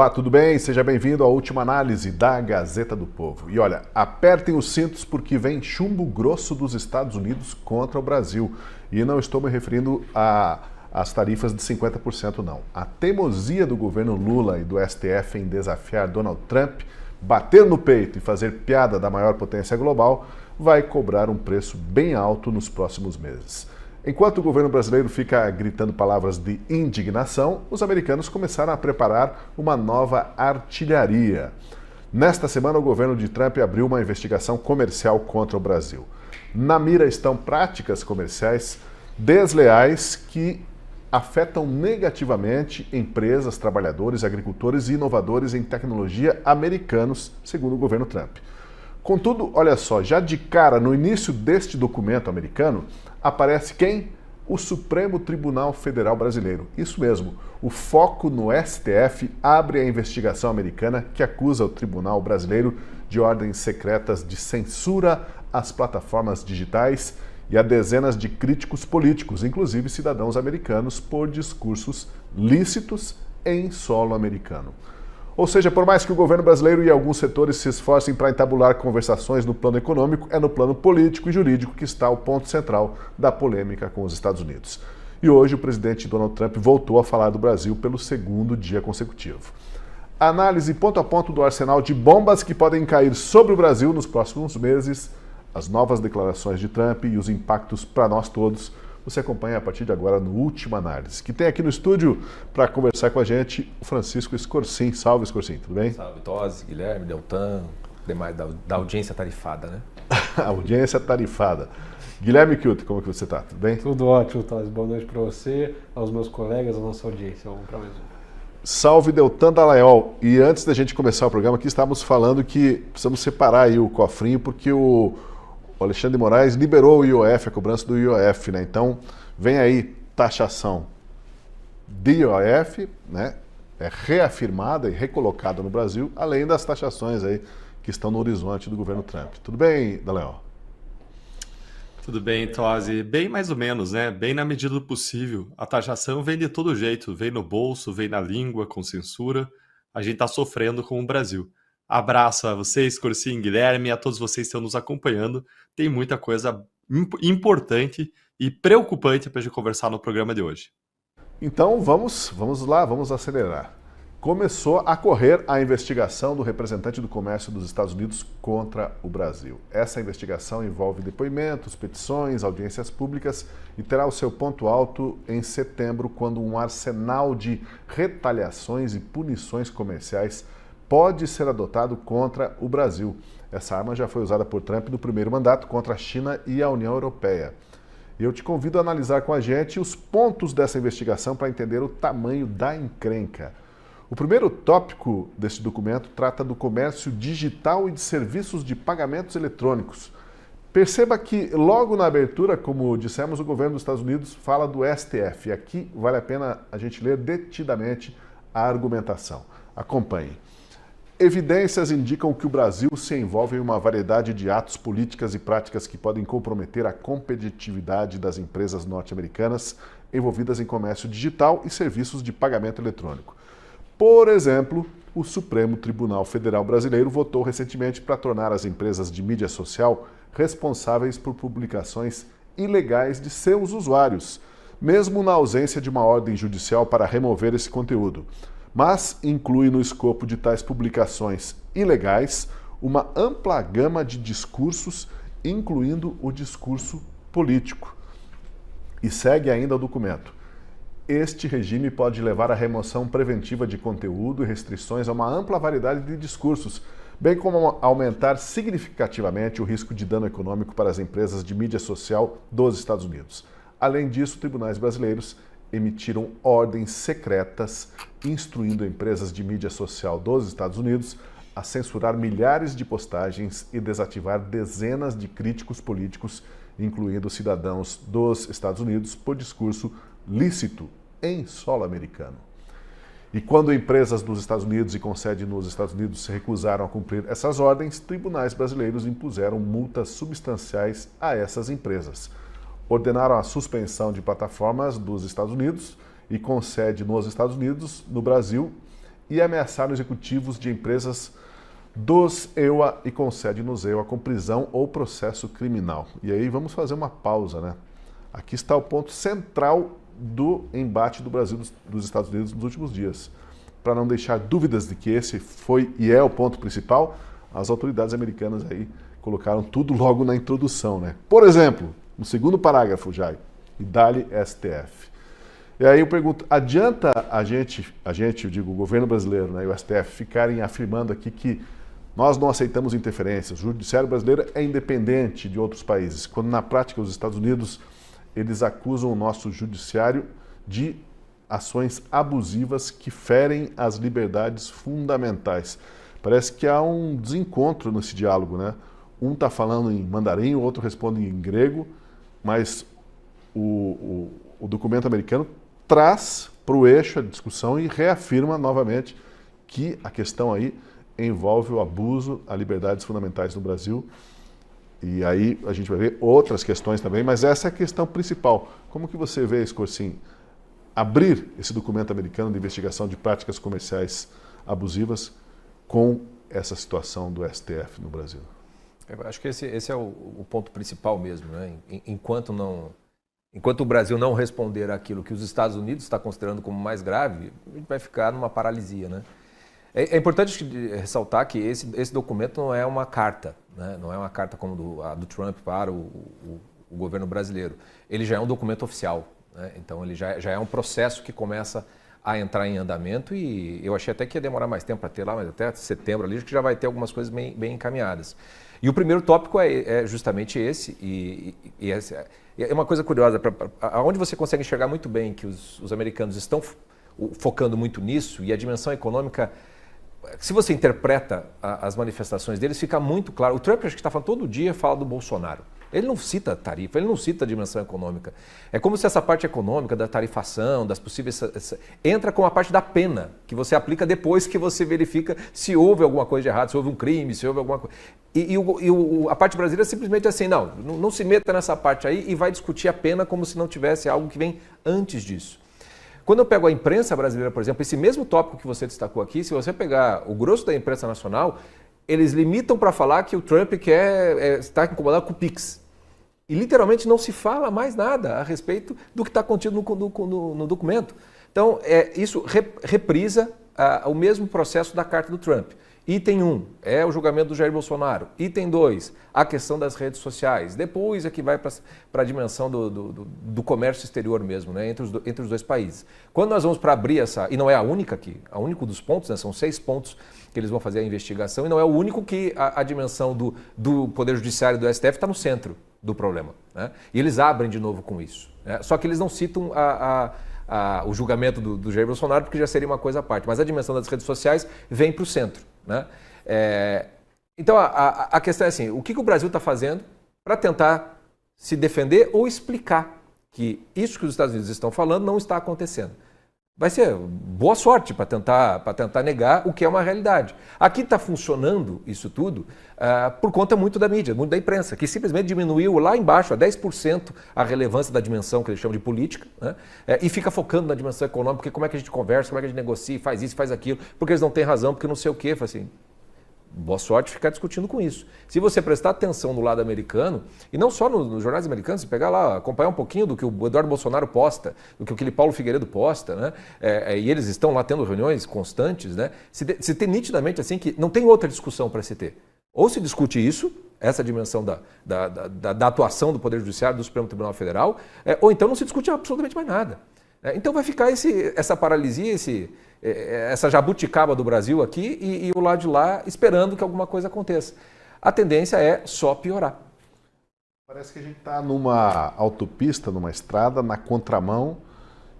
Olá, tudo bem? Seja bem-vindo à última análise da Gazeta do Povo. E olha, apertem os cintos porque vem chumbo grosso dos Estados Unidos contra o Brasil. E não estou me referindo às tarifas de 50%, não. A teimosia do governo Lula e do STF em desafiar Donald Trump, bater no peito e fazer piada da maior potência global, vai cobrar um preço bem alto nos próximos meses. Enquanto o governo brasileiro fica gritando palavras de indignação, os americanos começaram a preparar uma nova artilharia. Nesta semana, o governo de Trump abriu uma investigação comercial contra o Brasil. Na mira estão práticas comerciais desleais que afetam negativamente empresas, trabalhadores, agricultores e inovadores em tecnologia americanos, segundo o governo Trump. Contudo, olha só, já de cara, no início deste documento americano, aparece quem? O Supremo Tribunal Federal Brasileiro. Isso mesmo, o foco no STF abre a investigação americana que acusa o Tribunal Brasileiro de ordens secretas de censura às plataformas digitais e a dezenas de críticos políticos, inclusive cidadãos americanos, por discursos lícitos em solo americano. Ou seja, por mais que o governo brasileiro e alguns setores se esforcem para entabular conversações no plano econômico, é no plano político e jurídico que está o ponto central da polêmica com os Estados Unidos. E hoje o presidente Donald Trump voltou a falar do Brasil pelo segundo dia consecutivo. Análise ponto a ponto do arsenal de bombas que podem cair sobre o Brasil nos próximos meses, as novas declarações de Trump e os impactos para nós todos. Você acompanha a partir de agora no Última Análise, que tem aqui no estúdio para conversar com a gente o Francisco Escorcim. Salve, Escorcim, tudo bem? Salve, Tosi, Guilherme, Deltan, demais da audiência tarifada, né? A audiência tarifada. Guilherme Kilter, como que você está? Tudo bem? Tudo ótimo, Tosi. Boa noite para você, aos meus colegas, à nossa audiência. Vamos para mais um. Salve, Deltan Dallagnol. E antes da gente começar o programa aqui, estávamos falando que precisamos separar aí o cofrinho, porque o Alexandre de Moraes liberou o IOF, a cobrança do IOF, né? Então, vem aí taxação de IOF, né? É reafirmada e recolocada no Brasil, além das taxações aí que estão no horizonte do governo Trump. Tudo bem, Dallagnol? Tudo bem, Tosi. Bem mais ou menos, né? Bem na medida do possível. A taxação vem de todo jeito, vem no bolso, vem na língua, com censura. A gente está sofrendo com o Brasil. Abraço a vocês, Escorcim, Guilherme, e a todos vocês que estão nos acompanhando. Tem muita coisa importante e preocupante para a gente conversar no programa de hoje. Então vamos lá, vamos acelerar. Começou a correr a investigação do representante do comércio dos Estados Unidos contra o Brasil. Essa investigação envolve depoimentos, petições, audiências públicas e terá o seu ponto alto em setembro, quando um arsenal de retaliações e punições comerciais pode ser adotado contra o Brasil. Essa arma já foi usada por Trump no primeiro mandato contra a China e a União Europeia. Eu te convido a analisar com a gente os pontos dessa investigação para entender o tamanho da encrenca. O primeiro tópico desse documento trata do comércio digital e de serviços de pagamentos eletrônicos. Perceba que logo na abertura, como dissemos, o governo dos Estados Unidos fala do STF. E aqui vale a pena a gente ler detidamente a argumentação. Acompanhe. Evidências indicam que o Brasil se envolve em uma variedade de atos, políticas e práticas que podem comprometer a competitividade das empresas norte-americanas envolvidas em comércio digital e serviços de pagamento eletrônico. Por exemplo, o Supremo Tribunal Federal Brasileiro votou recentemente para tornar as empresas de mídia social responsáveis por publicações ilegais de seus usuários, mesmo na ausência de uma ordem judicial para remover esse conteúdo. Mas inclui no escopo de tais publicações ilegais uma ampla gama de discursos, incluindo o discurso político. E segue ainda o documento. Este regime pode levar à remoção preventiva de conteúdo e restrições a uma ampla variedade de discursos, bem como aumentar significativamente o risco de dano econômico para as empresas de mídia social dos Estados Unidos. Além disso, tribunais brasileiros emitiram ordens secretas instruindo empresas de mídia social dos Estados Unidos a censurar milhares de postagens e desativar dezenas de críticos políticos, incluindo cidadãos dos Estados Unidos, por discurso lícito em solo americano. E quando empresas dos Estados Unidos e com sede nos Estados Unidos se recusaram a cumprir essas ordens, tribunais brasileiros impuseram multas substanciais a essas empresas. Ordenaram a suspensão de plataformas dos Estados Unidos e com sede nos Estados Unidos, no Brasil, e ameaçaram executivos de empresas dos EUA e com sede nos EUA com prisão ou processo criminal. E aí vamos fazer uma pausa, né? Aqui está o ponto central do embate do Brasil dos Estados Unidos nos últimos dias. Para não deixar dúvidas de que esse foi e é o ponto principal, as autoridades americanas aí colocaram tudo logo na introdução, né? Por exemplo, no segundo parágrafo, Jai, e dá-lhe STF. E aí eu pergunto, adianta a gente, eu digo, o governo brasileiro, né, e o STF, ficarem afirmando aqui que nós não aceitamos interferências, o judiciário brasileiro é independente de outros países, quando na prática os Estados Unidos, eles acusam o nosso judiciário de ações abusivas que ferem as liberdades fundamentais. Parece que há um desencontro nesse diálogo, né? Um está falando em mandarim, o outro responde em grego, mas o documento americano traz para o eixo a discussão e reafirma novamente que a questão aí envolve o abuso a liberdades fundamentais no Brasil. E aí a gente vai ver outras questões também, mas essa é a questão principal. Como que você vê, Escorcim, abrir esse documento americano de investigação de práticas comerciais abusivas com essa situação do STF no Brasil? Eu acho que esse é o ponto principal mesmo, né? Enquanto o Brasil não responder aquilo que os Estados Unidos está considerando como mais grave, a gente vai ficar numa paralisia, né? É importante ressaltar que esse documento não é uma carta, né? Não é uma carta como a do Trump para o governo brasileiro. Ele já é um documento oficial, né? Então ele já é um processo que começa a entrar em andamento e eu achei até que ia demorar mais tempo para ter lá, mas até setembro ali acho que já vai ter algumas coisas bem encaminhadas. E o primeiro tópico é justamente esse, e é uma coisa curiosa, aonde você consegue enxergar muito bem que os americanos estão focando muito nisso e a dimensão econômica. Se você interpreta as manifestações deles, fica muito claro. O Trump, acho que está falando todo dia, fala do Bolsonaro. Ele não cita tarifa, ele não cita a dimensão econômica. É como se essa parte econômica, da tarifação, das possíveis... entra com a parte da pena, que você aplica depois que você verifica se houve alguma coisa de errado, se houve um crime, se houve alguma coisa. A parte brasileira é simplesmente assim, não se meta nessa parte aí e vai discutir a pena como se não tivesse algo que vem antes disso. Quando eu pego a imprensa brasileira, por exemplo, esse mesmo tópico que você destacou aqui, se você pegar o grosso da imprensa nacional, eles limitam para falar que o Trump está incomodado com o PIX. E literalmente não se fala mais nada a respeito do que está contido no documento. Então, isso reprisa o mesmo processo da carta do Trump. Item 1 é o julgamento do Jair Bolsonaro. Item 2, a questão das redes sociais. Depois é que vai para a dimensão do comércio exterior mesmo, né, entre os dois países. Quando nós vamos para abrir essa, e não é a única aqui, o único dos pontos, né, são 6 pontos que eles vão fazer a investigação, e não é o único que a dimensão do Poder Judiciário e do STF está no centro do problema, né? E eles abrem de novo com isso, né? Só que eles não citam o julgamento do Jair Bolsonaro, porque já seria uma coisa à parte, mas a dimensão das redes sociais vem para o centro, né? Então a questão é assim, o que o Brasil está fazendo para tentar se defender ou explicar que isso que os Estados Unidos estão falando não está acontecendo? Vai ser boa sorte para tentar negar o que é uma realidade. Aqui está funcionando isso tudo por conta muito da mídia, muito da imprensa, que simplesmente diminuiu lá embaixo a 10% a relevância da dimensão que eles chamam de política, né? E fica focando na dimensão econômica, porque como é que a gente conversa, como é que a gente negocia, faz isso, faz aquilo, porque eles não têm razão, porque não sei o quê. Assim, boa sorte ficar discutindo com isso. Se você prestar atenção no lado americano, e não só nos jornais americanos, se pegar lá, acompanhar um pouquinho do que o Eduardo Bolsonaro posta, do que aquele Paulo Figueiredo posta, né? E eles estão lá tendo reuniões constantes, né? Se tem nitidamente assim que não tem outra discussão para se ter. Ou se discute isso, essa dimensão da atuação do Poder Judiciário, do Supremo Tribunal Federal, ou então não se discute absolutamente mais nada. Então vai ficar essa paralisia, essa jabuticaba do Brasil aqui e o lado de lá esperando que alguma coisa aconteça. A tendência é só piorar. Parece que a gente está numa autopista, numa estrada, na contramão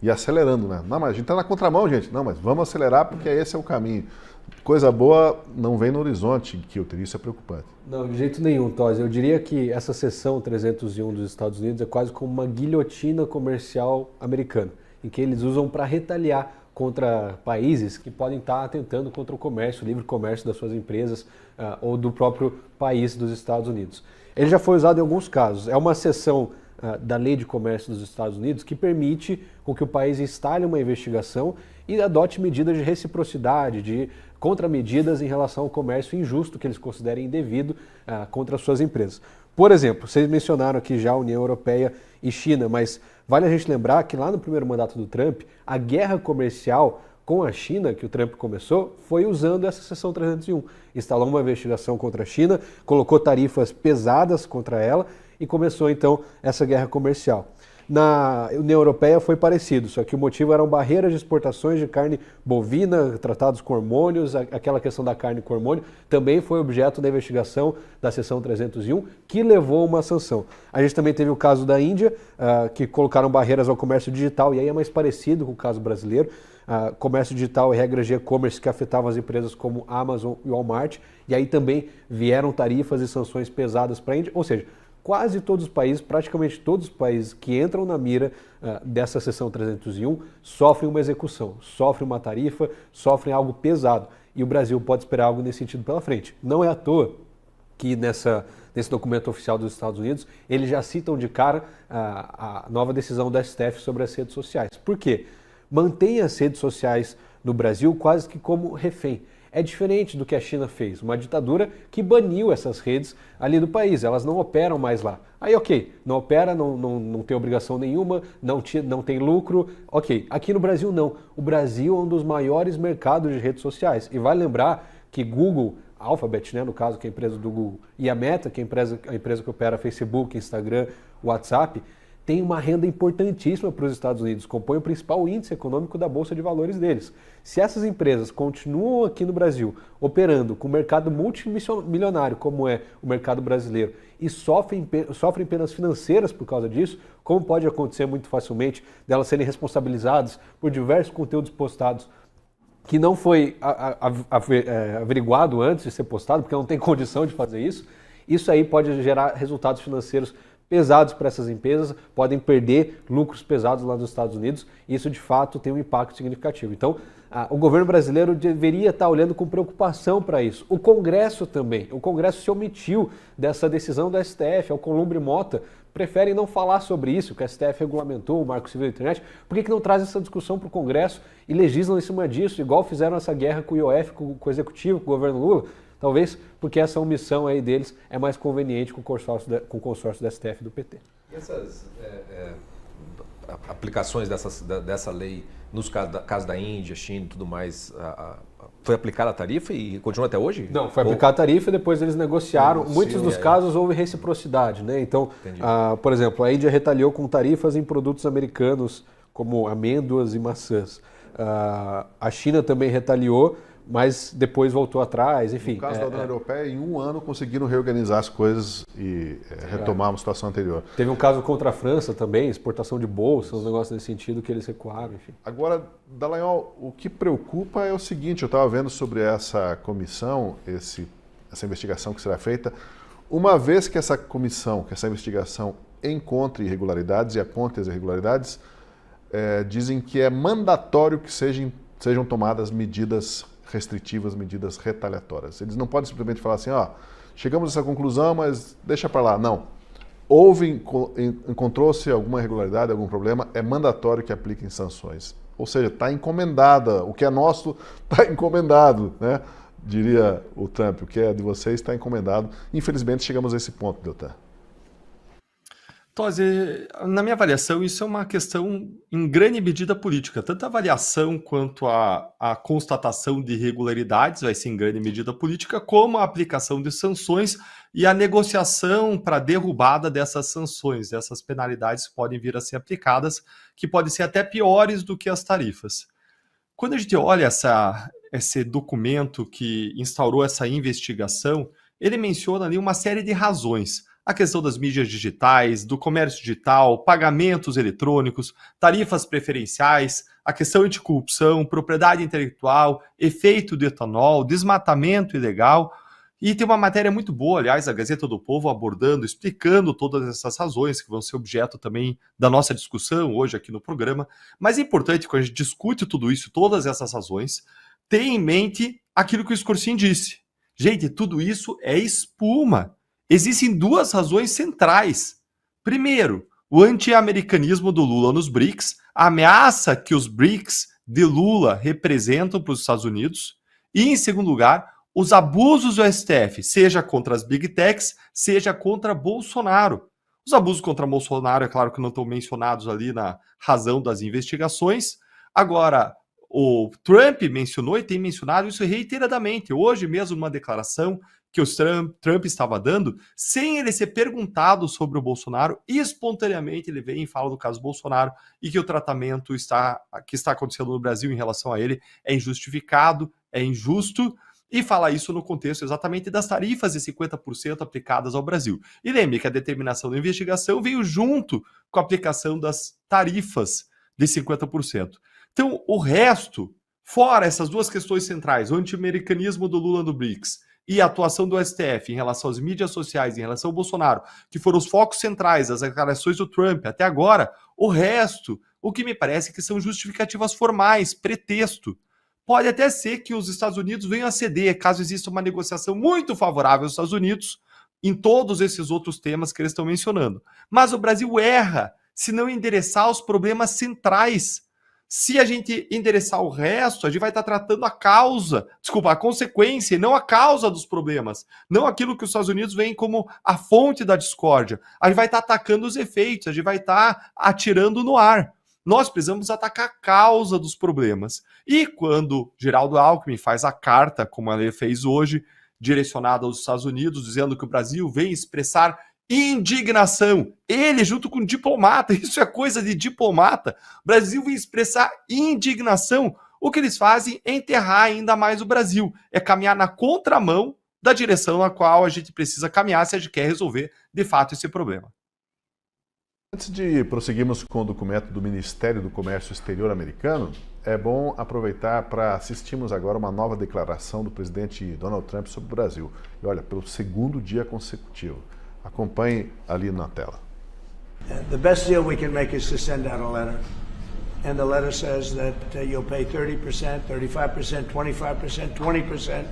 e acelerando, né? Não, mas a gente está na contramão, gente. Não, mas vamos acelerar porque esse é o caminho. Coisa boa não vem no horizonte, que eu teria, isso é preocupante. Não, de jeito nenhum, Tosi. Eu diria que essa seção 301 dos Estados Unidos é quase como uma guilhotina comercial americana, em que eles usam para retaliar contra países que podem estar atentando contra o comércio, o livre comércio das suas empresas ou do próprio país dos Estados Unidos. Ele já foi usado em alguns casos. É uma seção da Lei de Comércio dos Estados Unidos que permite com que o país instale uma investigação e adote medidas de reciprocidade, de contramedidas em relação ao comércio injusto que eles considerem indevido contra as suas empresas. Por exemplo, vocês mencionaram aqui já a União Europeia e China, mas vale a gente lembrar que lá no primeiro mandato do Trump, a guerra comercial com a China, que o Trump começou, foi usando essa seção 301. Instalou uma investigação contra a China, colocou tarifas pesadas contra ela e começou então essa guerra comercial. Na União Europeia foi parecido, só que o motivo eram barreiras de exportações de carne bovina, tratados com hormônios, aquela questão da carne com hormônio também foi objeto da investigação da seção 301, que levou a uma sanção. A gente também teve o caso da Índia, que colocaram barreiras ao comércio digital, e aí é mais parecido com o caso brasileiro. Comércio digital e regras de e-commerce que afetavam as empresas como Amazon e Walmart, e aí também vieram tarifas e sanções pesadas para a Índia, ou seja, quase todos os países, praticamente todos os países que entram na mira dessa seção 301 sofrem uma execução, sofrem uma tarifa, sofrem algo pesado. E o Brasil pode esperar algo nesse sentido pela frente. Não é à toa que nesse documento oficial dos Estados Unidos, eles já citam de cara a nova decisão da STF sobre as redes sociais. Por quê? Mantém as redes sociais no Brasil quase que como refém. É diferente do que a China fez, uma ditadura que baniu essas redes ali do país, elas não operam mais lá. Aí ok, não opera, não tem obrigação nenhuma, não tem lucro, ok. Aqui no Brasil não, o Brasil é um dos maiores mercados de redes sociais e vale lembrar que Google, Alphabet, né, no caso que é a empresa do Google, e a Meta, que é a empresa que opera Facebook, Instagram, WhatsApp, tem uma renda importantíssima para os Estados Unidos, compõe o principal índice econômico da Bolsa de Valores deles. Se essas empresas continuam aqui no Brasil, operando com um mercado multimilionário, como é o mercado brasileiro, e sofrem penas financeiras por causa disso, como pode acontecer muito facilmente delas serem responsabilizadas por diversos conteúdos postados que não foi averiguado antes de ser postado, porque não tem condição de fazer isso, isso aí pode gerar resultados financeiros pesados para essas empresas, podem perder lucros pesados lá nos Estados Unidos, e isso de fato tem um impacto significativo. Então, o governo brasileiro deveria estar olhando com preocupação para isso. O Congresso também, o Congresso se omitiu dessa decisão da STF, o Alcolumbre e Mota preferem não falar sobre isso, que a STF regulamentou o Marco Civil da Internet. Por que não traz essa discussão para o Congresso e legislam em cima disso, igual fizeram essa guerra com o IOF, com o Executivo, com o governo Lula? Talvez porque essa omissão aí deles é mais conveniente com o consórcio da STF e do PT. E essas aplicações dessa lei, nos casos da Índia, China e tudo mais, foi aplicada a tarifa e continua até hoje? Não, foi aplicada a tarifa e depois eles negociaram. Muitos dos casos houve reciprocidade, né? Então, por exemplo, a Índia retaliou com tarifas em produtos americanos como amêndoas e maçãs. A China também retaliou, mas depois voltou atrás, enfim. No caso da União Europeia, em um ano conseguiram reorganizar as coisas e retomar uma situação anterior. Teve um caso contra a França também, exportação de bolsas, um negócio nesse sentido que eles recuaram, enfim. Agora, Dallagnol, o que preocupa é o seguinte, eu estava vendo sobre essa comissão, essa investigação que será feita, uma vez que essa comissão, que essa investigação encontre irregularidades e aponte as irregularidades, dizem que é mandatório que sejam tomadas medidas restritivas, medidas retaliatórias. Eles não podem simplesmente falar assim, chegamos a essa conclusão, mas deixa para lá. Não. Encontrou-se alguma irregularidade, algum problema, é mandatório que apliquem sanções. Ou seja, está encomendada, o que é nosso está encomendado, né? Diria o Trump, o que é de vocês está encomendado. Infelizmente, chegamos a esse ponto, Deltan. Tosi, na minha avaliação, isso é uma questão em grande medida política. Tanto a avaliação quanto a constatação de irregularidades vai ser em grande medida política, como a aplicação de sanções e a negociação para a derrubada dessas sanções, dessas penalidades que podem vir a ser aplicadas, que podem ser até piores do que as tarifas. Quando a gente olha esse documento que instaurou essa investigação, ele menciona ali uma série de razões. A questão das mídias digitais, do comércio digital, pagamentos eletrônicos, tarifas preferenciais, a questão anticorrupção, propriedade intelectual, efeito do etanol, desmatamento ilegal. E tem uma matéria muito boa, aliás, a Gazeta do Povo abordando, explicando todas essas razões que vão ser objeto também da nossa discussão hoje aqui no programa. Mas é importante, quando a gente discute tudo isso, todas essas razões, ter em mente aquilo que o Scorsin disse. Gente, tudo isso é espuma. Existem duas razões centrais. Primeiro, o anti-americanismo do Lula nos BRICS, a ameaça que os BRICS de Lula representam para os Estados Unidos e, em segundo lugar, os abusos do STF, seja contra as Big Techs, seja contra Bolsonaro. Os abusos contra Bolsonaro, é claro que não estão mencionados ali na razão das investigações. Agora, o Trump mencionou e tem mencionado isso reiteradamente. Hoje mesmo, uma declaração que o Trump estava dando, sem ele ser perguntado sobre o Bolsonaro, espontaneamente ele vem e fala do caso Bolsonaro e que o tratamento que está acontecendo no Brasil em relação a ele é injustificado, é injusto, e fala isso no contexto exatamente das tarifas de 50% aplicadas ao Brasil. E lembre que a determinação da investigação veio junto com a aplicação das tarifas de 50%. Então, o resto, fora essas duas questões centrais, o anti-americanismo do Lula no BRICS e a atuação do STF em relação às mídias sociais, em relação ao Bolsonaro, que foram os focos centrais das declarações do Trump até agora, o resto, o que me parece que são justificativas formais, pretexto. Pode até ser que os Estados Unidos venham a ceder, caso exista uma negociação muito favorável aos Estados Unidos, em todos esses outros temas que eles estão mencionando. Mas o Brasil erra se não endereçar os problemas centrais. Se a gente endereçar o resto, a gente vai estar tratando a consequência e não a causa dos problemas. Não aquilo que os Estados Unidos veem como a fonte da discórdia. A gente vai estar atacando os efeitos, a gente vai estar atirando no ar. Nós precisamos atacar a causa dos problemas. E quando Geraldo Alckmin faz a carta, como ele fez hoje, direcionada aos Estados Unidos, dizendo que o Brasil vem expressar indignação, ele junto com diplomata, isso é coisa de diplomata, o Brasil vem expressar indignação, o que eles fazem é enterrar ainda mais o Brasil, é caminhar na contramão da direção na qual a gente precisa caminhar se a gente quer resolver de fato esse problema. Antes de prosseguirmos com o documento do Ministério do Comércio Exterior americano, é bom aproveitar para assistirmos agora uma nova declaração do presidente Donald Trump sobre o Brasil. E olha, pelo segundo dia consecutivo. Acompanhe ali na tela. The best deal we can make is to send out a letter. And the letter says that you'll pay 30%, 35%, 25%, 20%,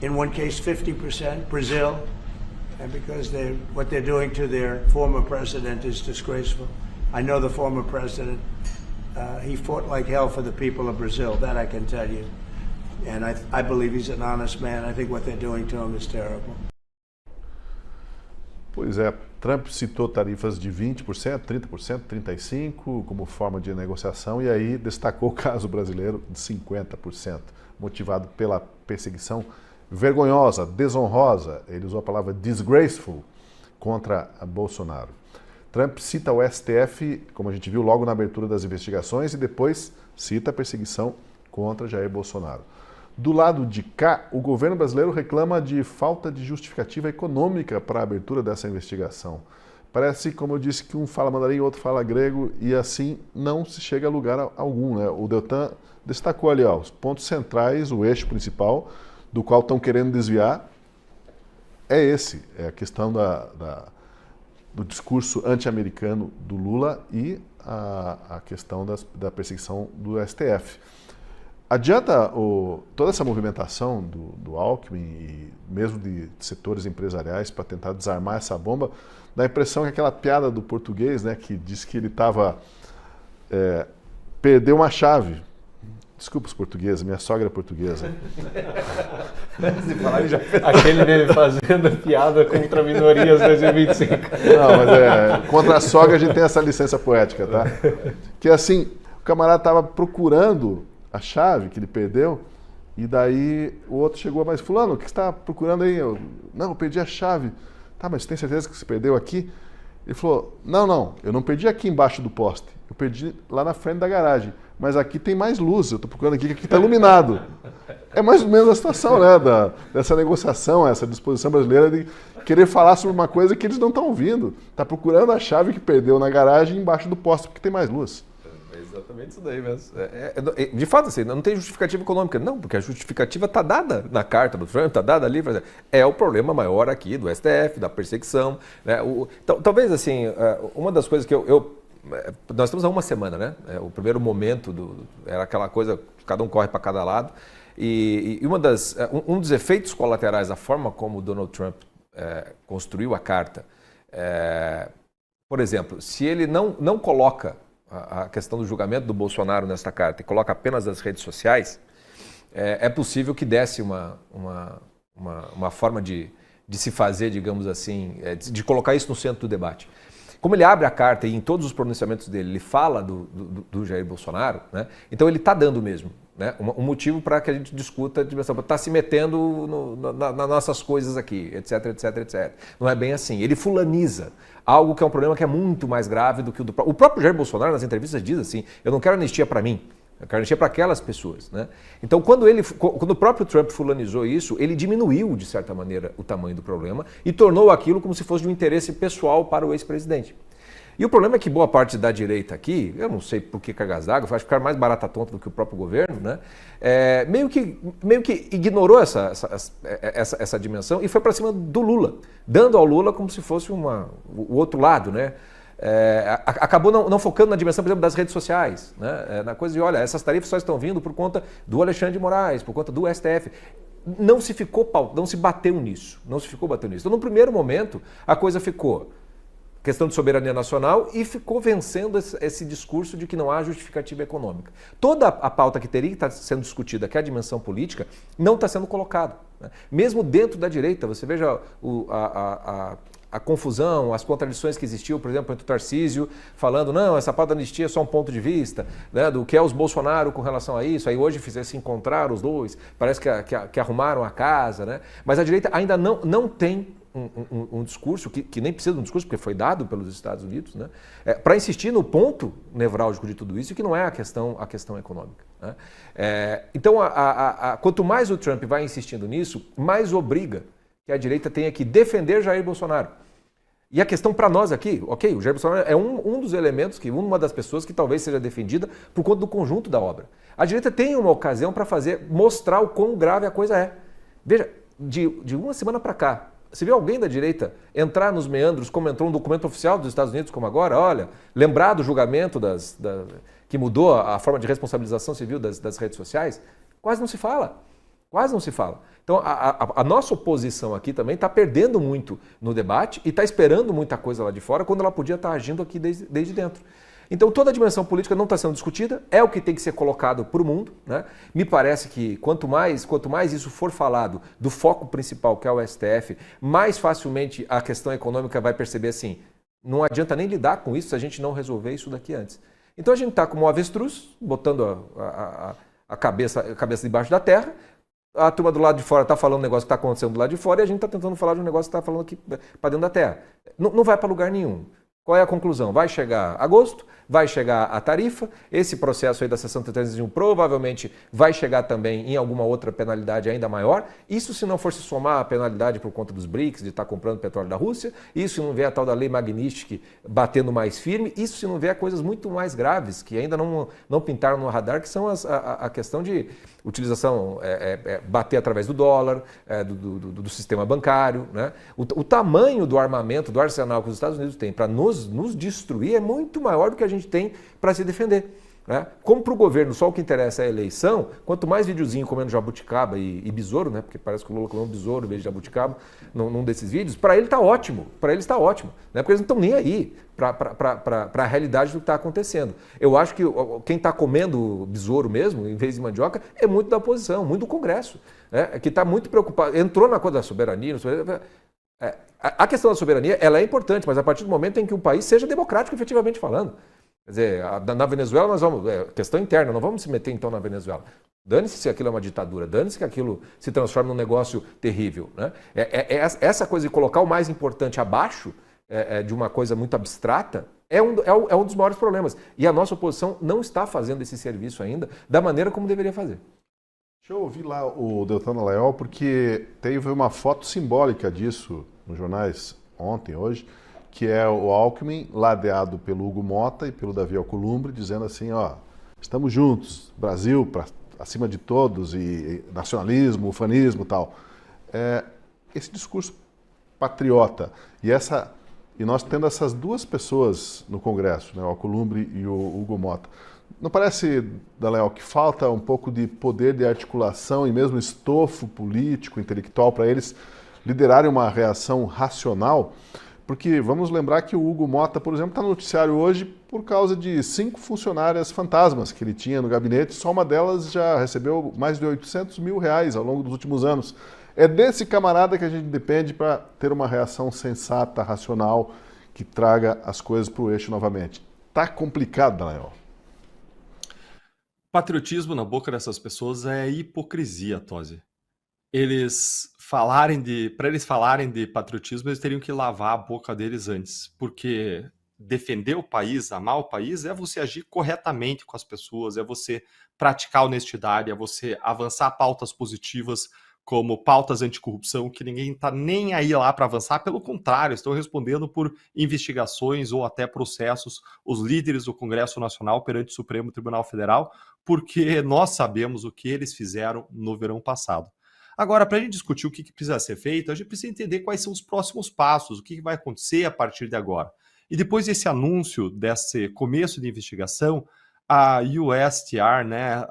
in one case 50%, Brazil. And because what they're doing to their former president is disgraceful. I know the former president, he fought like hell for the people of Brazil, that I can tell you. And I believe he's an honest man. I think what they're doing to him is terrible. Pois é, Trump citou tarifas de 20%, 30%, 35% como forma de negociação e aí destacou o caso brasileiro de 50%, motivado pela perseguição vergonhosa, desonrosa, ele usou a palavra disgraceful, contra Bolsonaro. Trump cita o STF, como a gente viu logo na abertura das investigações, e depois cita a perseguição contra Jair Bolsonaro. Do lado de cá, o governo brasileiro reclama de falta de justificativa econômica para a abertura dessa investigação. Parece, como eu disse, que um fala mandarim e outro fala grego e assim não se chega a lugar algum, né? O Deltan destacou ali os pontos centrais, o eixo principal, do qual estão querendo desviar, é esse, é a questão do discurso anti-americano do Lula e a questão da perseguição do STF. Adianta toda essa movimentação do Alckmin e mesmo de setores empresariais para tentar desarmar essa bomba, dá a impressão que aquela piada do português, né, que disse que ele perdeu uma chave. Desculpa os portugueses, minha sogra é portuguesa. Aquele dele fazendo piada contra minorias 2025. Não, mas contra a sogra a gente tem essa licença poética, tá? Que assim, o camarada estava procurando a chave que ele perdeu, e daí o outro chegou, mas fulano, o que você está procurando aí? Não, eu perdi a chave. Tá, mas você tem certeza que você perdeu aqui? Ele falou, não, eu não perdi aqui embaixo do poste, eu perdi lá na frente da garagem, mas aqui tem mais luz, eu estou procurando aqui, que aqui está iluminado. É mais ou menos a situação, né, dessa negociação, essa disposição brasileira de querer falar sobre uma coisa que eles não estão ouvindo. Está procurando a chave que perdeu na garagem embaixo do poste, porque tem mais luz. Exatamente isso daí mesmo. De fato, assim, não tem justificativa econômica. Não, porque a justificativa está dada na carta do Trump, está dada ali. É o problema maior aqui do STF, da perseguição. Né? Talvez, assim, uma das coisas que nós estamos há uma semana, né? O primeiro momento era aquela coisa, cada um corre para cada lado. E um dos efeitos colaterais da forma como o Donald Trump construiu a carta, por exemplo, se ele não coloca a questão do julgamento do Bolsonaro nesta carta e coloca apenas as redes sociais, é possível que desse uma forma de se fazer, digamos assim, de colocar isso no centro do debate. Como ele abre a carta e em todos os pronunciamentos dele ele fala do Jair Bolsonaro, né? Então ele está dando mesmo, né, um motivo para que a gente discuta a dimensão, está se metendo nas nossas coisas aqui, etc, etc, etc. Não é bem assim. Ele fulaniza algo que é um problema que é muito mais grave do que o próprio Jair Bolsonaro nas entrevistas diz assim, eu não quero anistia para mim, eu quero anistia para aquelas pessoas, né? Então quando o próprio Trump fulanizou isso, ele diminuiu de certa maneira o tamanho do problema e tornou aquilo como se fosse de um interesse pessoal para o ex-presidente. E o problema é que boa parte da direita aqui, eu não sei por que cargas d'água, faz ficar mais barata tonta do que o próprio governo, né? Meio que ignorou essa dimensão e foi para cima do Lula, dando ao Lula como se fosse o outro lado, né? Acabou não focando na dimensão, por exemplo, das redes sociais, né? Na coisa de, olha, essas tarifas só estão vindo por conta do Alexandre de Moraes, por conta do STF. Não se bateu nisso, Então, no primeiro momento, a coisa ficou questão de soberania nacional e ficou vencendo esse discurso de que não há justificativa econômica. Toda a pauta que teria que estar sendo discutida, que é a dimensão política, não está sendo colocada, né? Mesmo dentro da direita, você veja a confusão, as contradições que existiam, por exemplo, entre o Tarcísio falando, não, essa pauta da anistia é só um ponto de vista, né, do que é os Bolsonaro com relação a isso, aí hoje se encontrar os dois, parece que arrumaram a casa, né? Mas a direita ainda não tem um discurso, que nem precisa de um discurso, porque foi dado pelos Estados Unidos, né, para insistir no ponto nevrálgico de tudo isso, que não é a questão econômica, né? Então, quanto mais o Trump vai insistindo nisso, mais obriga que a direita tenha que defender Jair Bolsonaro. E a questão para nós aqui, ok, o Jair Bolsonaro é um dos elementos, uma das pessoas que talvez seja defendida por conta do conjunto da obra. A direita tem uma ocasião para mostrar o quão grave a coisa é. Veja, de uma semana para cá, você viu alguém da direita entrar nos meandros, como entrou um documento oficial dos Estados Unidos, como agora, olha, lembrar do julgamento que mudou a forma de responsabilização civil das redes sociais? Quase não se fala. Então, a nossa oposição aqui também está perdendo muito no debate e está esperando muita coisa lá de fora, quando ela podia estar agindo aqui desde dentro. Então, toda a dimensão política não está sendo discutida, é o que tem que ser colocado para o mundo, né? Me parece que quanto mais isso for falado do foco principal, que é o STF, mais facilmente a questão econômica vai perceber assim, não adianta nem lidar com isso se a gente não resolver isso daqui antes. Então, a gente está como um avestruz, botando a cabeça debaixo da terra, a turma do lado de fora está falando um negócio que está acontecendo do lado de fora e a gente está tentando falar de um negócio que está falando aqui para dentro da terra. Não vai para lugar nenhum. Qual é a conclusão? Vai chegar agosto, vai chegar a tarifa, esse processo aí da Seção 301 provavelmente vai chegar também em alguma outra penalidade ainda maior. Isso se não for se somar a penalidade por conta dos BRICS, de estar comprando petróleo da Rússia, isso se não vier a tal da lei Magnitsky batendo mais firme, isso se não vier coisas muito mais graves, que ainda não pintaram no radar, que são a questão de utilização, bater através do dólar, do sistema bancário, né? O tamanho do armamento, do arsenal que os Estados Unidos têm para nos destruir é muito maior do que a gente tem para se defender, né? Como para o governo só o que interessa é a eleição, quanto mais videozinho comendo jabuticaba e besouro, né? Porque parece que o Lula comeu um besouro em vez de jabuticaba num desses vídeos, para ele está ótimo, né? Porque eles não estão nem aí para a realidade do que está acontecendo. Eu acho que quem está comendo besouro mesmo, em vez de mandioca, é muito da oposição, muito do Congresso, né? Que está muito preocupado, entrou na coisa da soberania. A questão da soberania ela é importante, mas a partir do momento em que o país seja democrático, efetivamente falando. Quer dizer, na Venezuela nós vamos, questão interna, não vamos se meter então na Venezuela. Dane-se se aquilo é uma ditadura, dane-se que aquilo se transforma num negócio terrível, né? Essa coisa de colocar o mais importante abaixo de uma coisa muito abstrata é um dos maiores problemas. E a nossa oposição não está fazendo esse serviço ainda da maneira como deveria fazer. Deixa eu ouvir lá o Deltan Dallagnol, porque teve uma foto simbólica disso nos jornais ontem, hoje, que é o Alckmin ladeado pelo Hugo Motta e pelo Davi Alcolumbre, dizendo assim, ó, estamos juntos, Brasil acima de todos, e nacionalismo, ufanismo e tal. Esse discurso patriota e nós tendo essas duas pessoas no Congresso, né, o Alcolumbre e o Hugo Motta, não parece, Dallagnol, que falta um pouco de poder de articulação e mesmo estofo político, intelectual, para eles liderarem uma reação racional? Porque vamos lembrar que o Hugo Motta, por exemplo, está no noticiário hoje por causa de 5 funcionárias fantasmas que ele tinha no gabinete. Só uma delas já recebeu mais de R$800 mil ao longo dos últimos anos. É desse camarada que a gente depende para ter uma reação sensata, racional, que traga as coisas para o eixo novamente. Tá complicado, Dallagnol. Patriotismo na boca dessas pessoas é hipocrisia, Tosi. Para eles falarem de patriotismo, eles teriam que lavar a boca deles antes, porque defender o país, amar o país, é você agir corretamente com as pessoas, é você praticar honestidade, é você avançar pautas positivas, como pautas anticorrupção, que ninguém está nem aí lá para avançar, pelo contrário, estão respondendo por investigações ou até processos os líderes do Congresso Nacional perante o Supremo Tribunal Federal, porque nós sabemos o que eles fizeram no verão passado. Agora, para a gente discutir o que precisa ser feito, a gente precisa entender quais são os próximos passos, o que vai acontecer a partir de agora. E depois desse anúncio, desse começo de investigação, a USTR, né,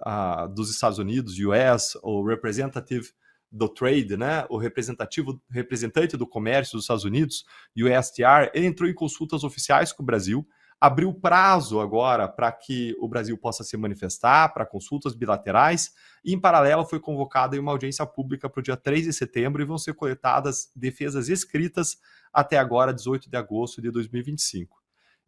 dos Estados Unidos, US, o Representative do Trade, né, o representante do comércio dos Estados Unidos, USTR, ele entrou em consultas oficiais com o Brasil, abriu prazo agora para que o Brasil possa se manifestar, para consultas bilaterais, e em paralelo foi convocada uma audiência pública para o dia 3 de setembro e vão ser coletadas defesas escritas até agora, 18 de agosto de 2025.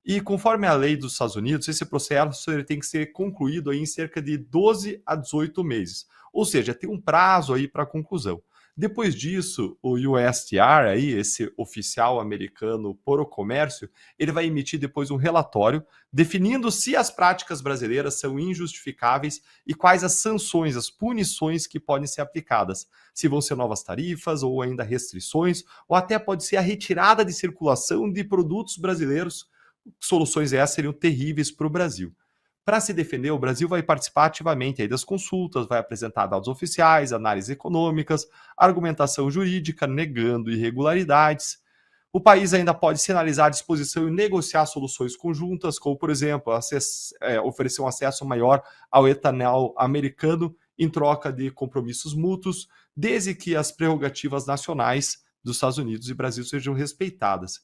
E conforme a lei dos Estados Unidos, esse processo ele tem que ser concluído aí em cerca de 12 a 18 meses, ou seja, tem um prazo aí para conclusão. Depois disso, o USTR, aí, esse oficial americano por o comércio, ele vai emitir depois um relatório definindo se as práticas brasileiras são injustificáveis e quais as sanções, as punições que podem ser aplicadas. Se vão ser novas tarifas ou ainda restrições, ou até pode ser a retirada de circulação de produtos brasileiros. Soluções essas seriam terríveis para o Brasil. Para se defender, o Brasil vai participar ativamente aí das consultas, vai apresentar dados oficiais, análises econômicas, argumentação jurídica, negando irregularidades. O país ainda pode sinalizar a disposição em negociar soluções conjuntas, como, por exemplo, oferecer um acesso maior ao etanol americano em troca de compromissos mútuos, desde que as prerrogativas nacionais dos Estados Unidos e Brasil sejam respeitadas.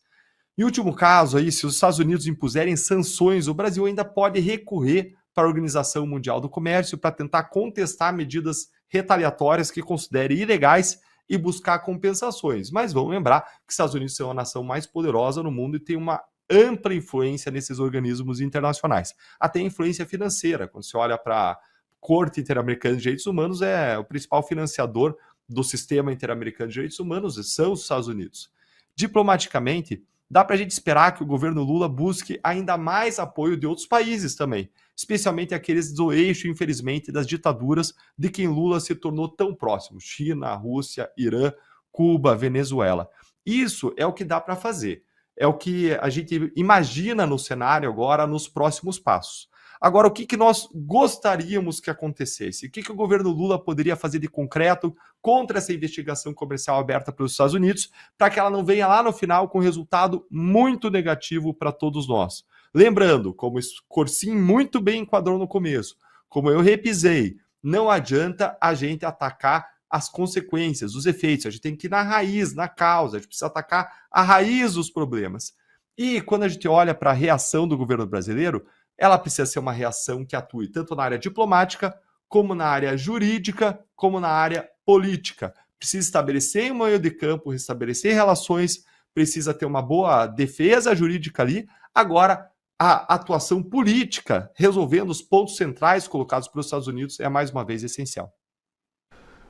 Em último caso, aí, se os Estados Unidos impuserem sanções, o Brasil ainda pode recorrer para a Organização Mundial do Comércio para tentar contestar medidas retaliatórias que considere ilegais e buscar compensações. Mas vamos lembrar que os Estados Unidos são a nação mais poderosa no mundo e tem uma ampla influência nesses organismos internacionais. Até influência financeira. Quando você olha para a Corte Interamericana de Direitos Humanos, o principal financiador do sistema interamericano de direitos humanos são os Estados Unidos. Diplomaticamente, dá para a gente esperar que o governo Lula busque ainda mais apoio de outros países também, especialmente aqueles do eixo, infelizmente, das ditaduras de quem Lula se tornou tão próximo: China, Rússia, Irã, Cuba, Venezuela. Isso é o que dá para fazer, é o que a gente imagina no cenário agora, nos próximos passos. Agora, o que nós gostaríamos que acontecesse? O que o governo Lula poderia fazer de concreto contra essa investigação comercial aberta pelos Estados Unidos, para que ela não venha lá no final com um resultado muito negativo para todos nós? Lembrando, como o Corsim muito bem enquadrou no começo, como eu repisei, não adianta a gente atacar as consequências, os efeitos. A gente tem que ir na raiz, na causa, a gente precisa atacar a raiz dos problemas. E quando a gente olha para a reação do governo brasileiro, ela precisa ser uma reação que atue tanto na área diplomática, como na área jurídica, como na área política. Precisa estabelecer um meio de campo, restabelecer relações, precisa ter uma boa defesa jurídica ali. Agora, a atuação política, resolvendo os pontos centrais colocados pelos Estados Unidos, é mais uma vez essencial.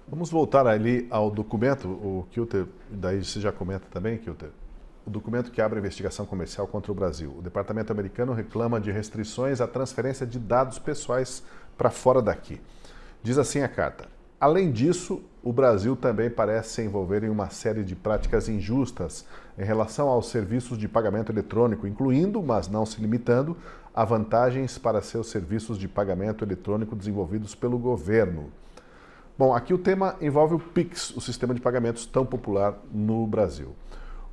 Vamos voltar ali ao documento, o Kilter, daí você já comenta também, Kilter. O documento que abre a investigação comercial contra o Brasil. O departamento americano reclama de restrições à transferência de dados pessoais para fora daqui. Diz assim a carta: além disso, o Brasil também parece se envolver em uma série de práticas injustas em relação aos serviços de pagamento eletrônico, incluindo, mas não se limitando, a vantagens para seus serviços de pagamento eletrônico desenvolvidos pelo governo. Bom, aqui o tema envolve o Pix, o sistema de pagamentos tão popular no Brasil.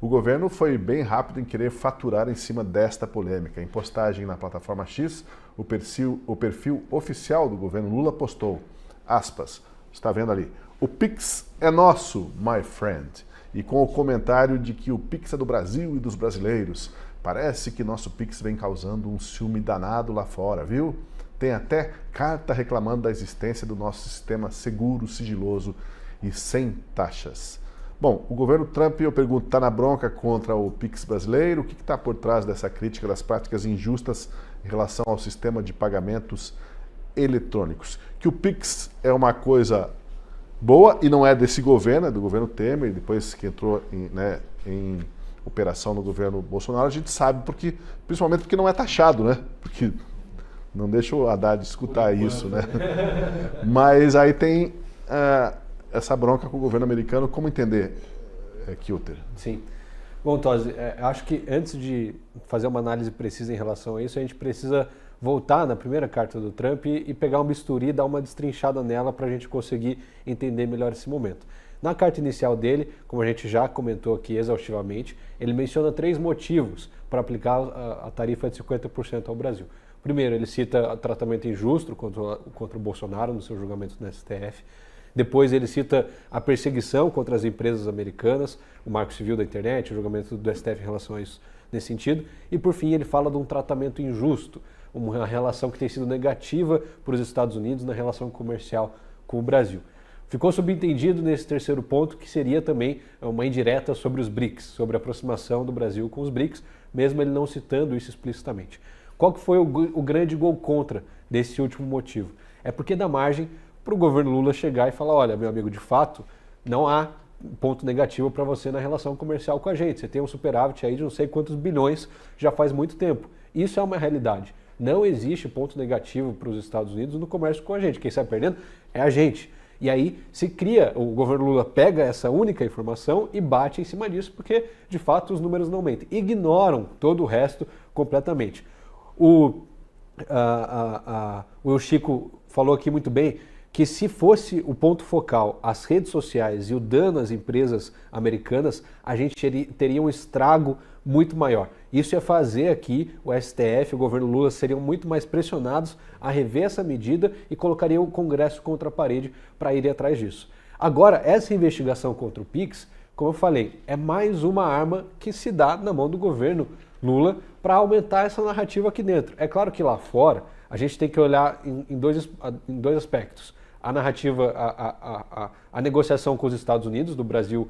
O governo foi bem rápido em querer faturar em cima desta polêmica. Em postagem na plataforma X, o perfil oficial do governo Lula postou, aspas, está vendo ali, o Pix é nosso, my friend. e com o comentário de que o Pix é do Brasil e dos brasileiros. Parece que nosso Pix vem causando um ciúme danado lá fora, viu? Tem até carta reclamando da existência do nosso sistema seguro, sigiloso e sem taxas. Bom, o governo Trump, eu pergunto, está na bronca contra o Pix brasileiro? O que está por trás dessa crítica das práticas injustas em relação ao sistema de pagamentos eletrônicos? Que o Pix é uma coisa boa e não é desse governo, é do governo Temer, depois que entrou em operação no governo Bolsonaro, a gente sabe, principalmente porque não é taxado, né? Porque não deixa o Haddad escutar isso, né? Mas aí tem essa bronca com o governo americano. Como entender, Kilter? Sim. Bom, Tosi, acho que antes de fazer uma análise precisa em relação a isso, a gente precisa voltar na primeira carta do Trump e pegar um bisturi e dar uma destrinchada nela para a gente conseguir entender melhor esse momento. Na carta inicial dele, como a gente já comentou aqui exaustivamente, ele menciona 3 motivos para aplicar a tarifa de 50% ao Brasil. Primeiro, ele cita tratamento injusto contra o Bolsonaro no seu julgamento no STF. Depois ele cita a perseguição contra as empresas americanas, o Marco Civil da Internet, o julgamento do STF em relação a isso nesse sentido. E por fim ele fala de um tratamento injusto, uma relação que tem sido negativa para os Estados Unidos na relação comercial com o Brasil. Ficou subentendido nesse terceiro ponto que seria também uma indireta sobre os BRICS, sobre a aproximação do Brasil com os BRICS, mesmo ele não citando isso explicitamente. Qual que foi o grande gol contra desse último motivo? É porque dá margem para o governo Lula chegar e falar, olha, meu amigo, de fato, não há ponto negativo para você na relação comercial com a gente. Você tem um superávit aí de não sei quantos bilhões já faz muito tempo. Isso é uma realidade. Não existe ponto negativo para os Estados Unidos no comércio com a gente. Quem sai perdendo é a gente. E aí se cria, o governo Lula pega essa única informação e bate em cima disso, porque de fato os números não mentem. Ignoram todo o resto completamente. O Chico falou aqui muito bem que se fosse o ponto focal as redes sociais e o dano às empresas americanas, a gente teria um estrago muito maior. Isso ia fazer aqui o STF, o governo Lula seriam muito mais pressionados a rever essa medida e colocariam o Congresso contra a parede para ir atrás disso. Agora, essa investigação contra o Pix, como eu falei, é mais uma arma que se dá na mão do governo Lula para aumentar essa narrativa aqui dentro. É claro que lá fora a gente tem que olhar em dois aspectos. A narrativa, a negociação com os Estados Unidos, do Brasil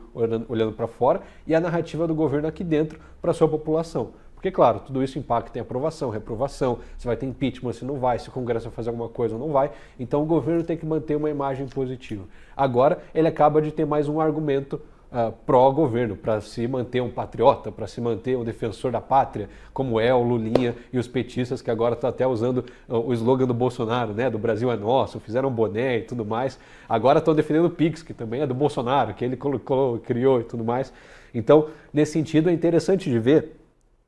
olhando para fora, e a narrativa do governo aqui dentro para a sua população. Porque, claro, tudo isso impacta em aprovação, reprovação, se vai ter impeachment, se não vai, se o Congresso vai fazer alguma coisa ou não vai. Então o governo tem que manter uma imagem positiva. Agora ele acaba de ter mais um argumento pró-governo, para se manter um patriota, para se manter um defensor da pátria, como é o Lulinha e os petistas, que agora estão até usando o slogan do Bolsonaro, né, do Brasil é nosso, fizeram boné e tudo mais. Agora estão defendendo o Pix, que também é do Bolsonaro, que ele criou e tudo mais. Então, nesse sentido, é interessante de ver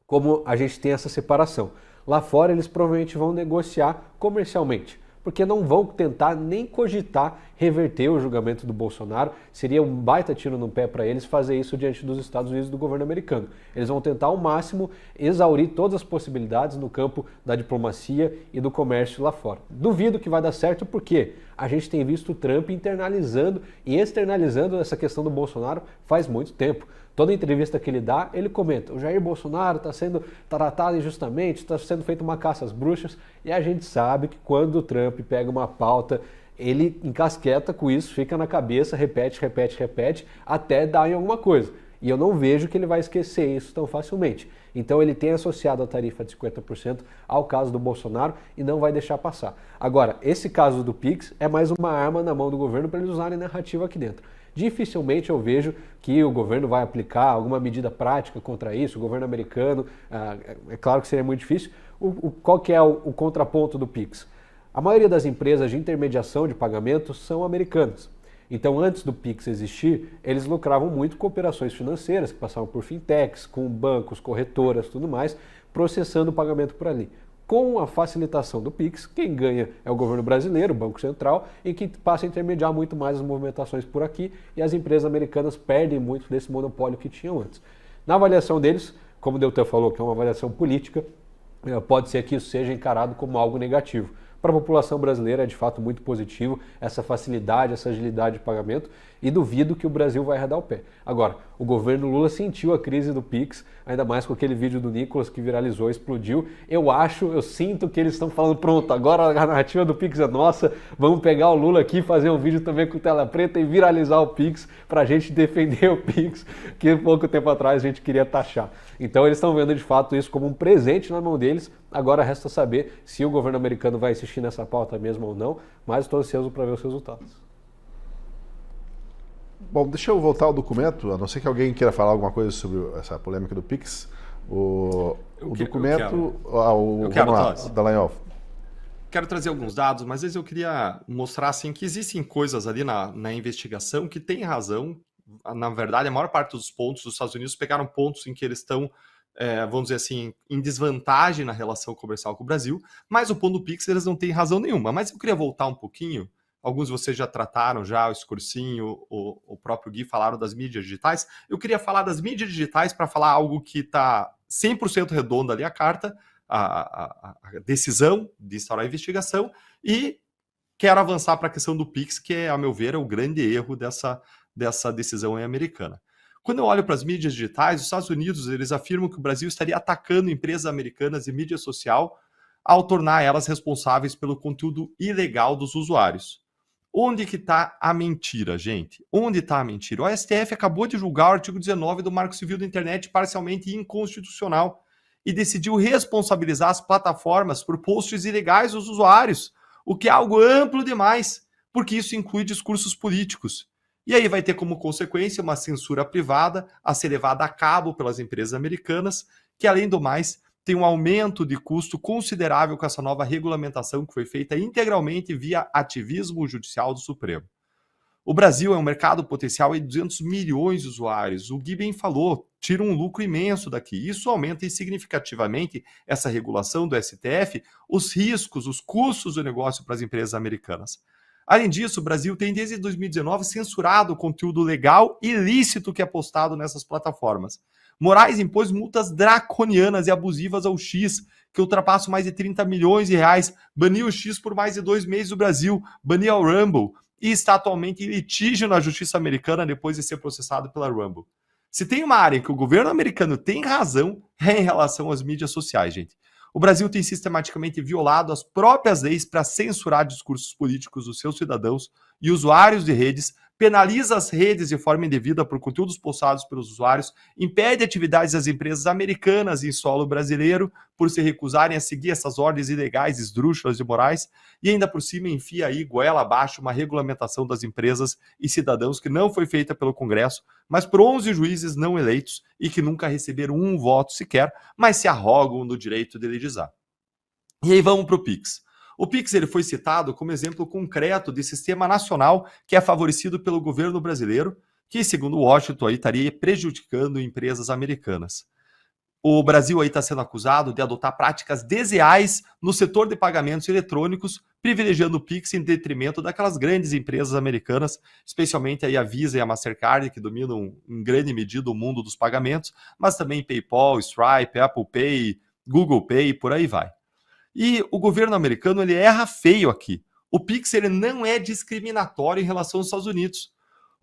como a gente tem essa separação. Lá fora, eles provavelmente vão negociar comercialmente, porque não vão tentar nem cogitar reverter o julgamento do Bolsonaro. Seria um baita tiro no pé para eles fazer isso diante dos Estados Unidos e do governo americano. Eles vão tentar ao máximo exaurir todas as possibilidades no campo da diplomacia e do comércio lá fora. Duvido que vai dar certo porque a gente tem visto o Trump internalizando e externalizando essa questão do Bolsonaro faz muito tempo. Toda entrevista que ele dá, ele comenta, o Jair Bolsonaro está sendo tratado injustamente, está sendo feita uma caça às bruxas, e a gente sabe que quando o Trump pega uma pauta, ele encasqueta com isso, fica na cabeça, repete, até dar em alguma coisa. E eu não vejo que ele vai esquecer isso tão facilmente. Então ele tem associado a tarifa de 50% ao caso do Bolsonaro e não vai deixar passar. Agora, esse caso do Pix é mais uma arma na mão do governo para eles usarem narrativa aqui dentro. Dificilmente eu vejo que o governo vai aplicar alguma medida prática contra isso, o governo americano, é claro que seria muito difícil. Qual que é o contraponto do Pix? A maioria das empresas de intermediação de pagamentos são americanas. Então, antes do Pix existir, eles lucravam muito com operações financeiras, que passavam por fintechs, com bancos, corretoras, tudo mais, processando o pagamento por ali. Com a facilitação do Pix, quem ganha é o governo brasileiro, o Banco Central, em que passa a intermediar muito mais as movimentações por aqui e as empresas americanas perdem muito desse monopólio que tinham antes. Na avaliação deles, como o Deltan falou, que é uma avaliação política, pode ser que isso seja encarado como algo negativo, para a população brasileira é de fato muito positivo, essa facilidade, essa agilidade de pagamento, e duvido que o Brasil vai arredar o pé. Agora, o governo Lula sentiu a crise do Pix, ainda mais com aquele vídeo do Nicolas que viralizou, explodiu. Eu sinto que eles estão falando, pronto, agora a narrativa do Pix é nossa, vamos pegar o Lula aqui, fazer um vídeo também com tela preta e viralizar o Pix para a gente defender o Pix, que pouco tempo atrás a gente queria taxar. Então eles estão vendo de fato isso como um presente na mão deles. Agora resta saber se o governo americano vai insistir nessa pauta mesmo ou não, mas estou ansioso para ver os resultados. Bom, deixa eu voltar ao documento, a não ser que alguém queira falar alguma coisa sobre essa polêmica do Pix. O documento... Vamos lá, Dallagnol. Quero trazer alguns dados, mas às vezes eu queria mostrar assim, que existem coisas ali na investigação que tem razão. Na verdade, a maior parte dos pontos dos Estados Unidos pegaram pontos em que eles estão, vamos dizer assim, em desvantagem na relação comercial com o Brasil, mas o ponto do Pix eles não têm razão nenhuma. Mas eu queria voltar um pouquinho. Alguns de vocês já trataram o Escursinho, o próprio Gui falaram das mídias digitais. Eu queria falar das mídias digitais para falar algo que está 100% redondo ali a carta, a decisão de instaurar a investigação, e quero avançar para a questão do Pix, que é, a meu ver, é o grande erro dessa decisão americana. Quando eu olho para as mídias digitais, os Estados Unidos eles afirmam que o Brasil estaria atacando empresas americanas de mídia social ao tornar elas responsáveis pelo conteúdo ilegal dos usuários. Onde que está a mentira, gente? Onde está a mentira? O STF acabou de julgar o artigo 19 do Marco Civil da Internet parcialmente inconstitucional e decidiu responsabilizar as plataformas por posts ilegais dos usuários, o que é algo amplo demais, porque isso inclui discursos políticos. E aí vai ter como consequência uma censura privada a ser levada a cabo pelas empresas americanas, que além do mais tem um aumento de custo considerável com essa nova regulamentação que foi feita integralmente via ativismo judicial do Supremo. O Brasil é um mercado potencial de 200 milhões de usuários. O Gui bem falou, tira um lucro imenso daqui. Isso aumenta significativamente essa regulação do STF, os riscos, os custos do negócio para as empresas americanas. Além disso, o Brasil tem desde 2019 censurado o conteúdo legal e ilícito que é postado nessas plataformas. Moraes impôs multas draconianas e abusivas ao X, que ultrapassam mais de 30 milhões de reais, baniu o X por mais de 2 meses do Brasil, baniu a Rumble e está atualmente em litígio na justiça americana depois de ser processado pela Rumble. Se tem uma área em que o governo americano tem razão, é em relação às mídias sociais, gente. O Brasil tem sistematicamente violado as próprias leis para censurar discursos políticos dos seus cidadãos e usuários de redes, penaliza as redes de forma indevida por conteúdos postados pelos usuários, impede atividades das empresas americanas em solo brasileiro por se recusarem a seguir essas ordens ilegais, esdrúxulas e morais, e ainda por cima enfia aí goela abaixo uma regulamentação das empresas e cidadãos que não foi feita pelo Congresso, mas por 11 juízes não eleitos e que nunca receberam um voto sequer, mas se arrogam no direito de legislar. E aí vamos para o Pix. O Pix ele foi citado como exemplo concreto de sistema nacional que é favorecido pelo governo brasileiro, que, segundo Washington, aí, estaria prejudicando empresas americanas. O Brasil está sendo acusado de adotar práticas desleais no setor de pagamentos eletrônicos, privilegiando o Pix em detrimento daquelas grandes empresas americanas, especialmente aí a Visa e a Mastercard, que dominam em grande medida o mundo dos pagamentos, mas também PayPal, Stripe, Apple Pay, Google Pay, por aí vai. E o governo americano ele erra feio aqui. O Pix ele não é discriminatório em relação aos Estados Unidos.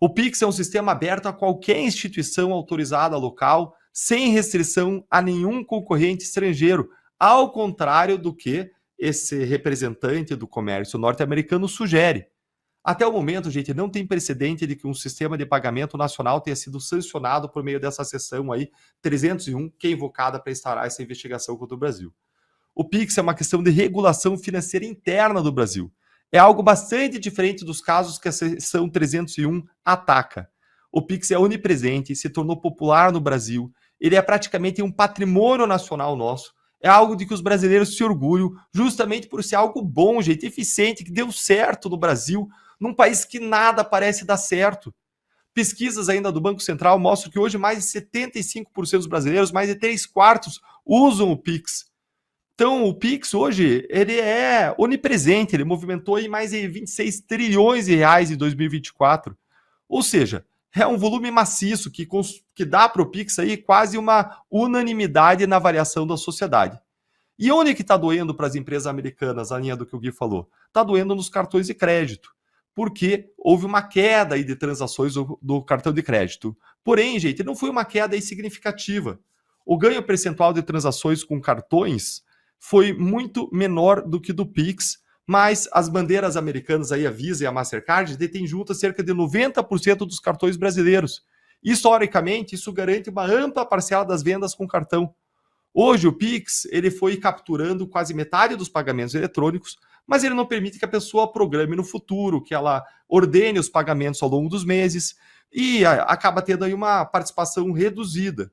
O Pix é um sistema aberto a qualquer instituição autorizada local, sem restrição a nenhum concorrente estrangeiro, ao contrário do que esse representante do comércio norte-americano sugere. Até o momento, gente, não tem precedente de que um sistema de pagamento nacional tenha sido sancionado por meio dessa seção aí 301, que é invocada para instaurar essa investigação contra o Brasil. O Pix é uma questão de regulação financeira interna do Brasil. É algo bastante diferente dos casos que a seção 301 ataca. O Pix é onipresente, se tornou popular no Brasil, ele é praticamente um patrimônio nacional nosso, é algo de que os brasileiros se orgulham, justamente por ser algo bom, gente, eficiente, que deu certo no Brasil, num país que nada parece dar certo. Pesquisas ainda do Banco Central mostram que hoje mais de 75% dos brasileiros, mais de 3/4, usam o Pix. Então, o Pix hoje, ele é onipresente, ele movimentou aí mais de 26 trilhões de reais em 2024. Ou seja, é um volume maciço que dá para o Pix aí quase uma unanimidade na avaliação da sociedade. E onde que está doendo para as empresas americanas, a linha do que o Gui falou? Está doendo nos cartões de crédito, porque houve uma queda aí de transações do cartão de crédito. Porém, gente, não foi uma queda aí significativa. O ganho percentual de transações com cartões foi muito menor do que do Pix, mas as bandeiras americanas, aí, a Visa e a Mastercard, detêm juntas cerca de 90% dos cartões brasileiros. Historicamente, isso garante uma ampla parcela das vendas com cartão. Hoje, o Pix ele foi capturando quase metade dos pagamentos eletrônicos, mas ele não permite que a pessoa programe no futuro, que ela ordene os pagamentos ao longo dos meses e acaba tendo aí uma participação reduzida.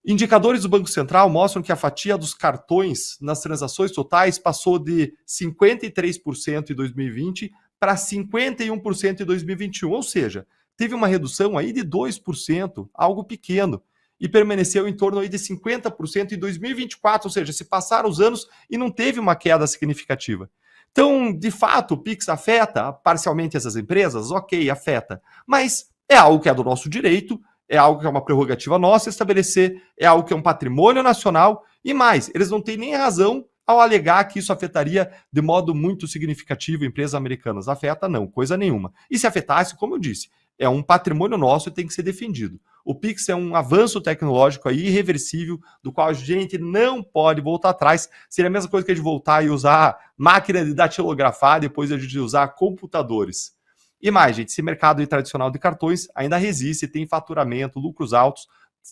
Indicadores do Banco Central mostram que a fatia dos cartões nas transações totais passou de 53% em 2020 para 51% em 2021, ou seja, teve uma redução aí de 2%, algo pequeno, e permaneceu em torno aí de 50% em 2024, ou seja, se passaram os anos e não teve uma queda significativa. Então, de fato, o Pix afeta parcialmente essas empresas? Ok, afeta, mas é algo que é do nosso direito, é algo que é uma prerrogativa nossa estabelecer, é algo que é um patrimônio nacional, e mais, eles não têm nem razão ao alegar que isso afetaria de modo muito significativo empresas americanas. Afeta não, coisa nenhuma. E se afetasse, como eu disse, é um patrimônio nosso e tem que ser defendido. O Pix é um avanço tecnológico aí irreversível, do qual a gente não pode voltar atrás. Seria a mesma coisa que a gente voltar e usar máquina de datilografar depois de a gente usar computadores. E mais, gente, esse mercado tradicional de cartões ainda resiste, tem faturamento, lucros altos.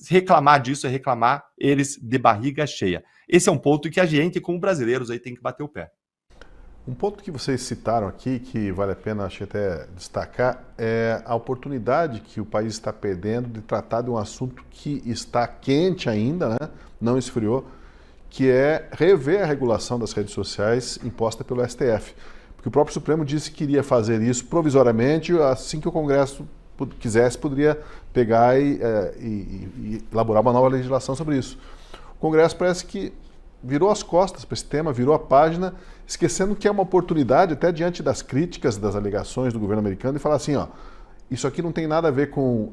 Reclamar disso é reclamar eles de barriga cheia. Esse é um ponto que a gente, como brasileiros, aí tem que bater o pé. Um ponto que vocês citaram aqui, que vale a pena acho até destacar, é a oportunidade que o país está perdendo de tratar de um assunto que está quente ainda, né? Não esfriou, que é rever a regulação das redes sociais imposta pelo STF. Porque o próprio Supremo disse que iria fazer isso provisoriamente, assim que o Congresso quisesse, poderia pegar e elaborar uma nova legislação sobre isso. O Congresso parece que virou as costas para esse tema, virou a página, esquecendo que é uma oportunidade, até diante das críticas, das alegações do governo americano, de falar assim, ó, isso aqui não tem nada a ver com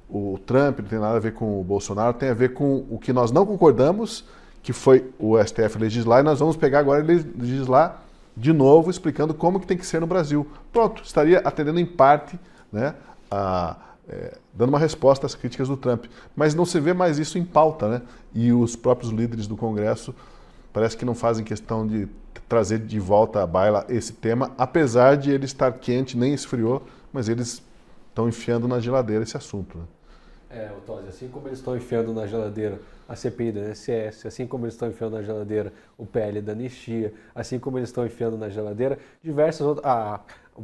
o Trump, não tem nada a ver com o Bolsonaro, tem a ver com o que nós não concordamos, que foi o STF legislar, e nós vamos pegar agora e legislar de novo, explicando como que tem que ser no Brasil. Pronto, estaria atendendo em parte, né, dando uma resposta às críticas do Trump. Mas não se vê mais isso em pauta, né? E os próprios líderes do Congresso parece que não fazem questão de trazer de volta à baila esse tema, apesar de ele estar quente, nem esfriou, mas eles estão enfiando na geladeira esse assunto, né? Tosi, assim como eles estão enfiando na geladeira a CPI do INSS, assim como eles estão enfiando na geladeira o PL da anistia, assim como eles estão enfiando na geladeira diversas outras... A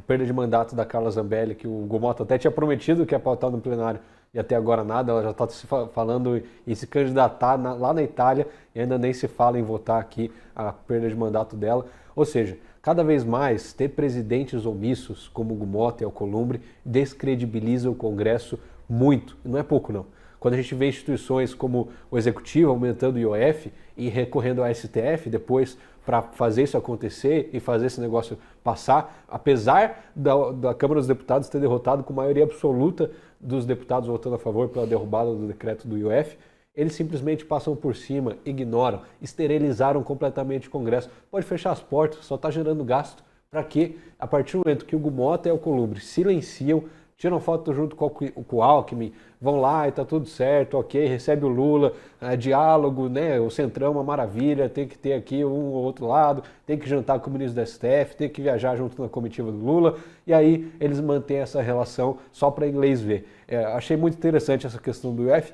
perda de mandato da Carla Zambelli, que o Gomota até tinha prometido que ia pautar no plenário e até agora nada, ela já está se falando em se candidatar lá na Itália e ainda nem se fala em votar aqui a perda de mandato dela. Ou seja, cada vez mais ter presidentes omissos como o Gomota e Alcolumbre descredibiliza o Congresso muito, não é pouco não. Quando a gente vê instituições como o Executivo aumentando o IOF e recorrendo ao STF depois para fazer isso acontecer e fazer esse negócio passar, apesar da Câmara dos Deputados ter derrotado com maioria absoluta dos deputados votando a favor pela derrubada do decreto do IOF, eles simplesmente passam por cima, ignoram, esterilizaram completamente o Congresso. Pode fechar as portas, só está gerando gasto. Para quê? A partir do momento que o Gomota e o Alcolumbre silenciam, tiram foto junto com o Alckmin, vão lá e tá tudo certo, ok, recebe o Lula, diálogo, né, o Centrão é uma maravilha, tem que ter aqui um ou outro lado, tem que jantar com o ministro da STF, tem que viajar junto na comitiva do Lula, e aí eles mantêm essa relação só para inglês ver. Achei muito interessante essa questão do IOF,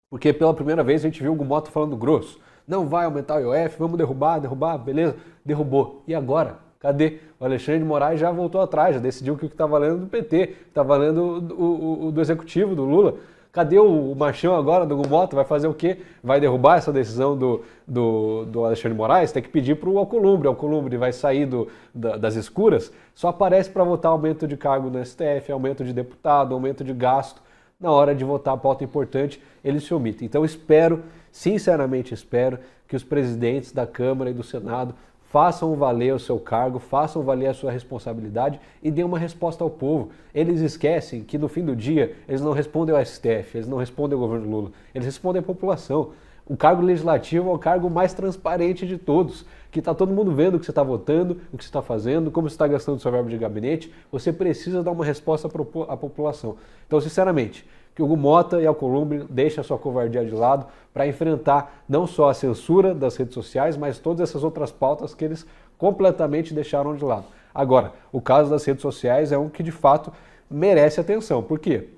porque pela primeira vez a gente viu o Gomota falando grosso, não vai aumentar o IOF, vamos derrubar, beleza, derrubou. E agora? Cadê? O Alexandre de Moraes já voltou atrás, já decidiu que o que está valendo do PT, está valendo do Executivo, do Lula. Cadê o machão agora do Gomota? Vai fazer o quê? Vai derrubar essa decisão do Alexandre de Moraes? Tem que pedir para o Alcolumbre. O Alcolumbre vai sair das escuras, só aparece para votar aumento de cargo no STF, aumento de deputado, aumento de gasto. Na hora de votar a pauta importante, ele se omite. Então sinceramente espero, que os presidentes da Câmara e do Senado façam valer o seu cargo, façam valer a sua responsabilidade e dêem uma resposta ao povo. Eles esquecem que no fim do dia eles não respondem ao STF, eles não respondem ao governo Lula, eles respondem à população. O cargo legislativo é o cargo mais transparente de todos, que está todo mundo vendo o que você está votando, o que você está fazendo, como você está gastando seu verbo de gabinete. Você precisa dar uma resposta à população. Então, sinceramente, que o Hugo Mota e Alcolumbre deixem a sua covardia de lado para enfrentar não só a censura das redes sociais, mas todas essas outras pautas que eles completamente deixaram de lado. Agora, o caso das redes sociais é um que de fato merece atenção. Por quê?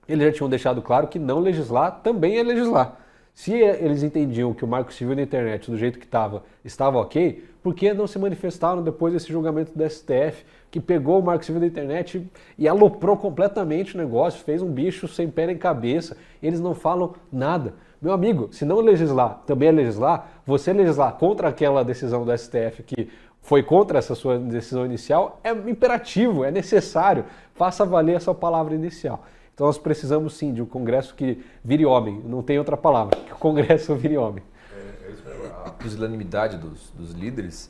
Eles já tinham deixado claro que não legislar também é legislar. Se eles entendiam que o Marco Civil da internet, do jeito que estava ok, por que não se manifestaram depois desse julgamento do STF, que pegou o Marco Civil da internet e aloprou completamente o negócio, fez um bicho sem pé nem cabeça, eles não falam nada. Meu amigo, se não legislar também é legislar, você legislar contra aquela decisão do STF que foi contra essa sua decisão inicial, é imperativo, é necessário, faça valer a sua palavra inicial. Então nós precisamos sim de um Congresso que vire homem, não tem outra palavra, que o Congresso vire homem. A pusilanimidade dos líderes,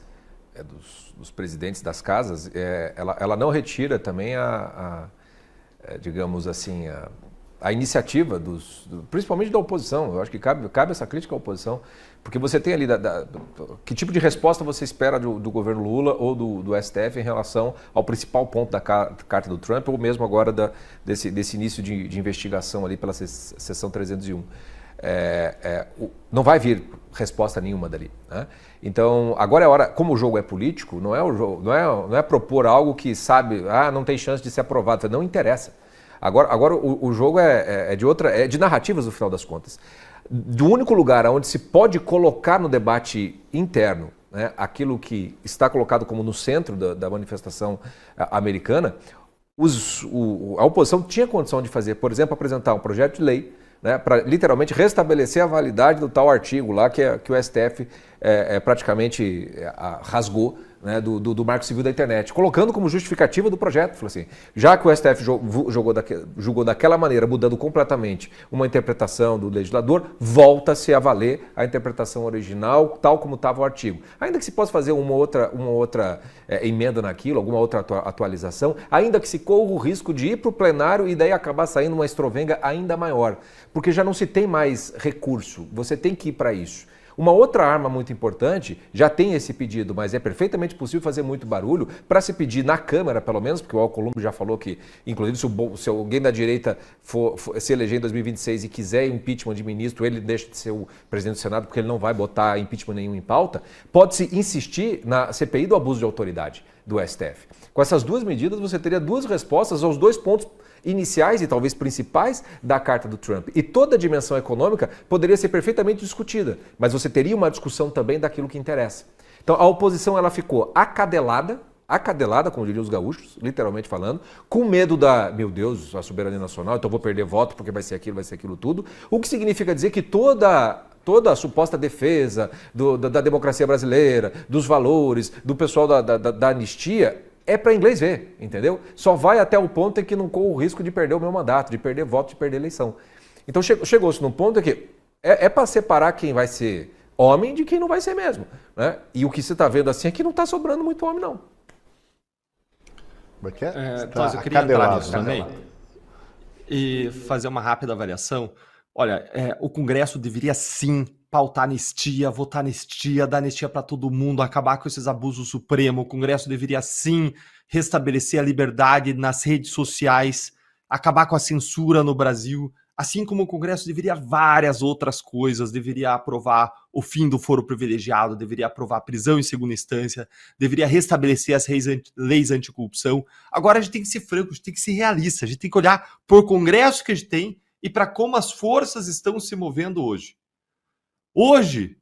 dos presidentes das casas, ela não retira também digamos assim, a iniciativa, principalmente da oposição. Eu acho que cabe essa crítica à oposição, porque você tem ali que tipo de resposta você espera do governo Lula ou do STF em relação ao principal ponto da carta do Trump, ou mesmo agora desse início de investigação ali pela seção 301. Não vai vir resposta nenhuma dali, né? Então, agora é a hora, como o jogo é político, não é propor algo que sabe, não tem chance de ser aprovado, não interessa. Agora o jogo é de narrativas no final das contas. Do único lugar onde se pode colocar no debate interno, né, aquilo que está colocado como no centro da manifestação americana, a oposição tinha condição de fazer, por exemplo, apresentar um projeto de lei, né, para literalmente restabelecer a validade do tal artigo lá que o STF praticamente rasgou, né, do Marco Civil da internet, colocando como justificativa do projeto. Falou assim, já que o STF julgou daquela maneira, mudando completamente uma interpretação do legislador, volta-se a valer a interpretação original, tal como estava o artigo. Ainda que se possa fazer uma outra emenda naquilo, alguma outra atualização, ainda que se corra o risco de ir para o plenário e daí acabar saindo uma estrovenga ainda maior, porque já não se tem mais recurso, você tem que ir para isso. Uma outra arma muito importante, já tem esse pedido, mas é perfeitamente possível fazer muito barulho para se pedir na Câmara, pelo menos, porque o Alcolumbre já falou que, inclusive, se alguém da direita for se eleger em 2026 e quiser impeachment de ministro, ele deixa de ser o presidente do Senado, porque ele não vai botar impeachment nenhum em pauta, pode-se insistir na CPI do abuso de autoridade do STF. Com essas duas medidas, você teria duas respostas aos dois pontos iniciais e talvez principais da carta do Trump. E toda a dimensão econômica poderia ser perfeitamente discutida, mas você teria uma discussão também daquilo que interessa. Então a oposição ela ficou acadelada, como diriam os gaúchos, literalmente falando, com medo meu Deus, a soberania nacional, então vou perder voto porque vai ser aquilo tudo, o que significa dizer que toda a suposta defesa da democracia brasileira, dos valores, do pessoal da anistia, é para inglês ver, entendeu? Só vai até o ponto em que não corre o risco de perder o meu mandato, de perder voto, de perder eleição. Então chegou-se num ponto em que para separar quem vai ser homem de quem não vai ser mesmo, né? E o que você está vendo assim é que não está sobrando muito homem, não. Como é que é? Então, eu queria entrar nisso também e fazer uma rápida avaliação. Olha, o Congresso deveria sim pautar anistia, votar anistia, dar anistia para todo mundo, acabar com esses abusos supremos. O Congresso deveria sim restabelecer a liberdade nas redes sociais, acabar com a censura no Brasil, assim como o Congresso deveria várias outras coisas, deveria aprovar o fim do foro privilegiado, deveria aprovar prisão em segunda instância, deveria restabelecer as leis anticorrupção. Agora a gente tem que ser franco, a gente tem que ser realista, a gente tem que olhar por Congresso que a gente tem e para como as forças estão se movendo hoje. Hoje,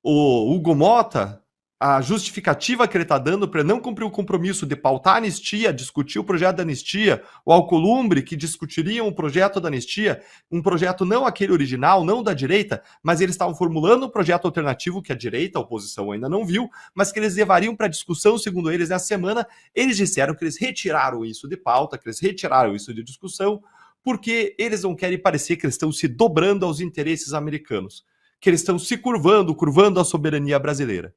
o Hugo Mota, a justificativa que ele está dando para não cumprir o compromisso de pautar a anistia, discutir o projeto da anistia, o Alcolumbre, que discutiriam o projeto da anistia, um projeto não aquele original, não da direita, mas eles estavam formulando um projeto alternativo que a direita, a oposição ainda não viu, mas que eles levariam para discussão, segundo eles, nessa semana. Eles disseram que eles retiraram isso de pauta, que eles retiraram isso de discussão, porque eles não querem parecer que eles estão se dobrando aos interesses americanos, que eles estão se curvando a soberania brasileira.